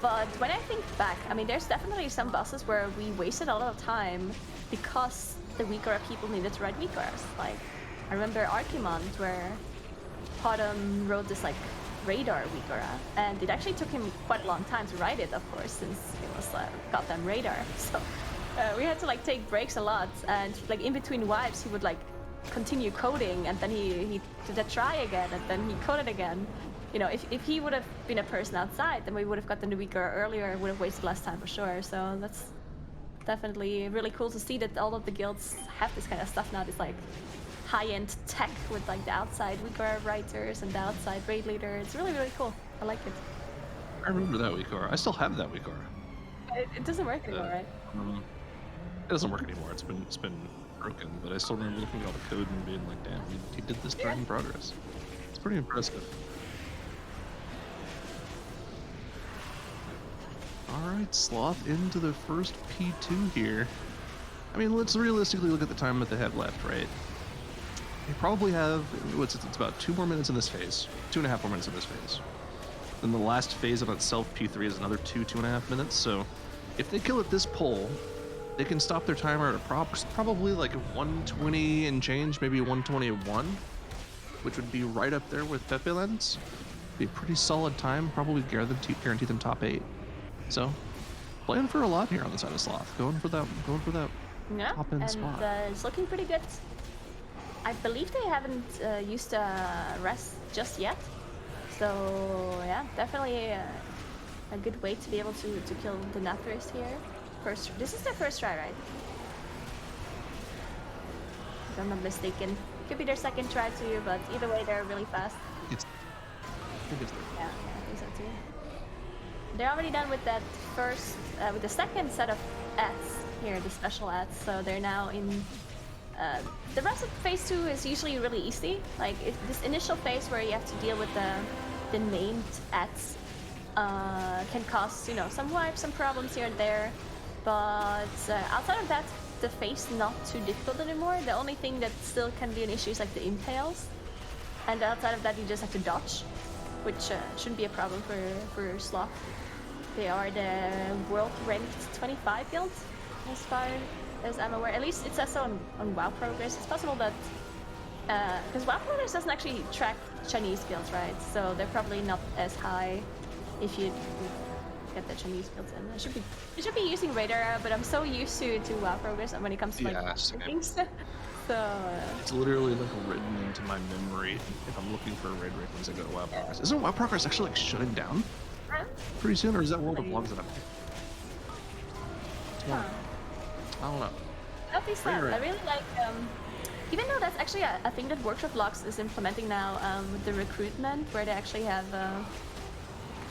S1: But when I think back, I mean, there's definitely some bosses where we wasted a lot of time because the WeakAura people needed to write WeakAuras. Like, I remember Archimond, where Potom wrote this, like, radar WeakAura, and it actually took him quite a long time to write it, of course, since it was goddamn radar. So we had to like take breaks a lot, and like in between wipes he would like continue coding, and then he did a try again, and then he coded again. You know, if he would have been a person outside, then we would have gotten the WeakAura earlier, would have wasted less time for sure. So that's definitely really cool to see that all of the guilds have this kind of stuff now, this like high-end tech with like the outside WeakAura writers and the outside raid leader. It's really, really cool. I like it.
S2: I remember that WeakAura. I still have that WeakAura.
S1: It doesn't work anymore, right?
S2: It doesn't work anymore. It's been broken, but I still remember looking at all the code and being like, damn, he did this during progress. It's pretty impressive. Alright, Sloth into the first P2 here. I mean, let's realistically look at the time that they have left, right? They probably have, it's about 2 more minutes in this phase. 2.5 more minutes in this phase. Then the last phase of itself, P3, is another 2.5 minutes. So if they kill at this pole, they can stop their timer at probably like 120 and change, maybe 121, which would be right up there with Pepe Lens. Be a pretty solid time, probably guarantee them top 8. So playing for a lot here on the side of Sloth, going for that
S1: yeah,
S2: top end spot.
S1: It's looking pretty good. I believe they haven't used rest just yet, so yeah, definitely a good way to be able to kill the Nathria here. This is their first try, right? If I'm not mistaken. Could be their second try too, but either way, they're really fast.
S2: I think it's
S1: yeah, I think so too. They're already done with that first, with the second set of ads here, the special ads. So they're now in. The rest of phase 2 is usually really easy. Like this initial phase where you have to deal with the named ads can cause, you know, some wipes, some problems here and there. But outside of that, the phase not too difficult anymore. The only thing that still can be an issue is like the impales, and outside of that, you just have to dodge, which shouldn't be a problem for Sloth. They are the world ranked 25 guild, as far as I'm aware. At least it says so on WoW Progress. It's possible that because WoW Progress doesn't actually track Chinese guilds, right? So they're probably not as high if you get the Chinese guilds in. I should be using Radar, but I'm so used to WoW Progress when it comes to like things. So
S2: it's literally like written into my memory if I'm looking for raid rankings, I go to WoW Progress. Isn't WoW Progress actually like shutting down pretty soon, or is that World of Vlogs that I'm I don't know.
S1: That'd be sad. I really like, even though that's actually a thing that Workshop Vlogs is implementing now with the recruitment, where they actually have a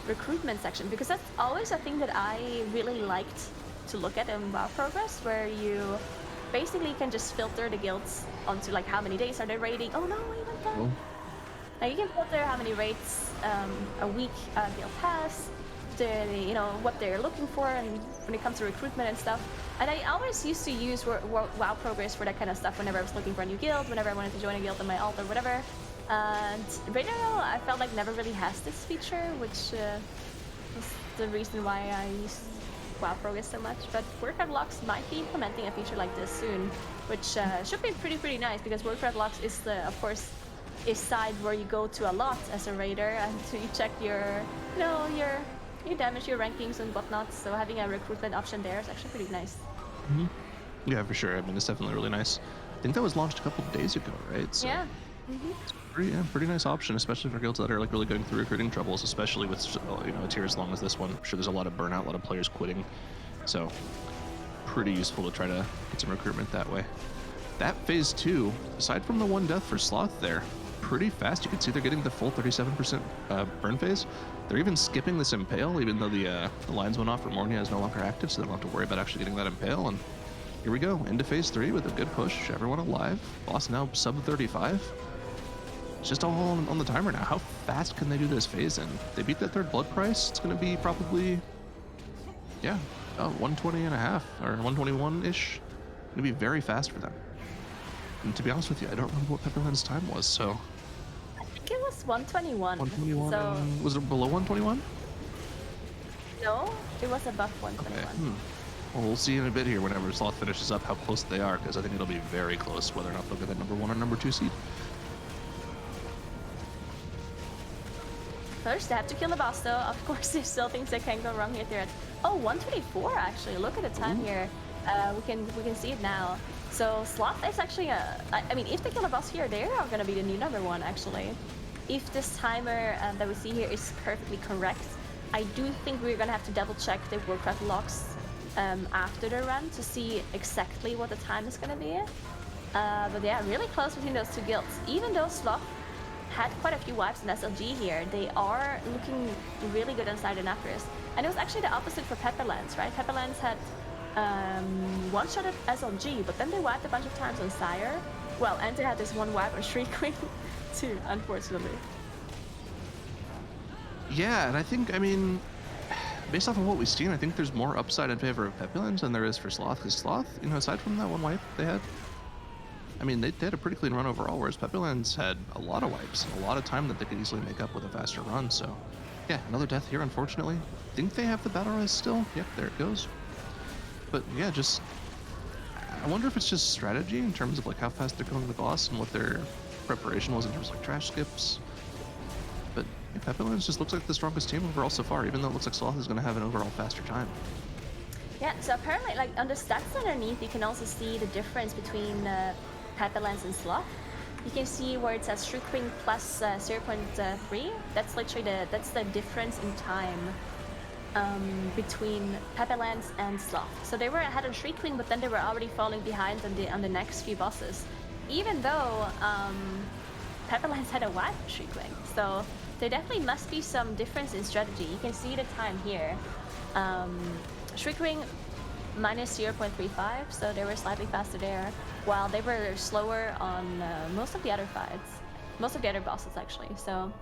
S1: recruitment section, because that's always a thing that I really liked to look at in WoW Progress, where you basically can just filter the guilds onto like how many days are they raiding. Oh no, I went down. Now you can filter how many raids a week a guild has, you know, what they're looking for, and when it comes to recruitment and stuff. And I always used to use WoW Progress for that kind of stuff whenever I was looking for a new guild, whenever I wanted to join a guild on my alt or whatever. And right now, I felt like never really has this feature, which was the reason why I use WoW Progress so much. But Workcraft Logs might be implementing a feature like this soon, which should be pretty nice, because Workcraft Logs is of course a site where you go to a lot as a raider, and you check your, you know, your damage, your rankings and whatnot. So having a recruitment option there is actually pretty nice.
S2: Yeah, for sure. I mean, it's definitely really nice. I think that was launched a couple of days ago, right? So
S1: yeah.
S2: It's pretty nice option, especially for guilds that are like really going through recruiting troubles, especially with, you know, a tier as long as this one. I'm sure there's a lot of burnout, a lot of players quitting. So pretty useful to try to get some recruitment that way. That phase 2, aside from the one death for Sloth there, pretty fast. You can see they're getting the full 37% burn phase. They're even skipping this impale, even though the lines went off for Mornia is no longer active, so they don't have to worry about actually getting that impale. And Here we go, into phase 3 with a good push. Everyone alive. Boss now sub 35. It's just all on the timer now. How fast can they do this phase in? They beat that third blood price. It's going to be probably, yeah, 120 and a half or 121-ish. Going to be very fast for them. And to be honest with you, I don't remember what Pepperland's time was, so.
S1: I think it was 121.
S2: 121.
S1: So...
S2: Was it below 121?
S1: No, it was above 121.
S2: Okay. Well, we'll see in a bit here whenever Sloth finishes up how close they are, because I think it'll be very close whether or not they'll get that number 1 or number 2 seed.
S1: First, they have to kill the boss, though. Of course, there's still things that can go wrong here. They're at 124 actually. Look at the time here. We can see it now. So Sloth is actually I mean, if they kill a boss here, they are gonna be the new number 1 actually. If this timer that we see here is perfectly correct, I do think we're gonna have to double check the Warcraft logs after the run to see exactly what the time is gonna be. But yeah, really close between those two guilds. Even though Sloth had quite a few wipes in SLG here, they are looking really good inside the Nathria. And it was actually the opposite for Pepperlands, right? Pepperlands had one-shot at SLG, but then they wiped a bunch of times on Sire. Well, and they had this one wipe on Shriek Queen too, unfortunately.
S2: Yeah, and I think, I mean, based off of what we've seen, I think there's more upside in favor of Pepperlands than there is for Sloth, because Sloth, you know, aside from that one wipe they had, I mean, they had a pretty clean run overall, whereas Pepperlands had a lot of wipes and a lot of time that they could easily make up with a faster run, so yeah, another death here, unfortunately. I think they have the battle res still. Yep, there it goes. But yeah, just, I wonder if it's just strategy in terms of like how fast they're going to the boss and what their preparation was in terms of like trash skips. But yeah, Pepperlands just looks like the strongest team overall so far, even though it looks like Sloth is going to have an overall faster time.
S1: Yeah, so apparently, like, on the stats underneath, you can also see the difference between Pepperlands and Sloth. You can see where it says Shriek Queen plus 0.3. That's literally that's the difference in time between Pepperlands and Sloth. So they were ahead on Shriek Queen, but then they were already falling behind on the next few bosses. Even though Pepperlands had a wipe on Shriek Queen. So there definitely must be some difference in strategy. You can see the time here. Shriek Queen minus 0.35, so they were slightly faster there, while they were slower on most of the other fights. Most of the other bosses, actually, so...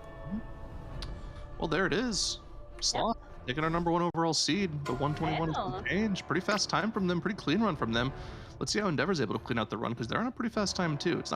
S2: Well, there it is. Sloth, taking our number 1 overall seed. The 121 is the change. Pretty fast time from them, pretty clean run from them. Let's see how Endeavor's able to clean out the run, because they're on a pretty fast time, too. It's not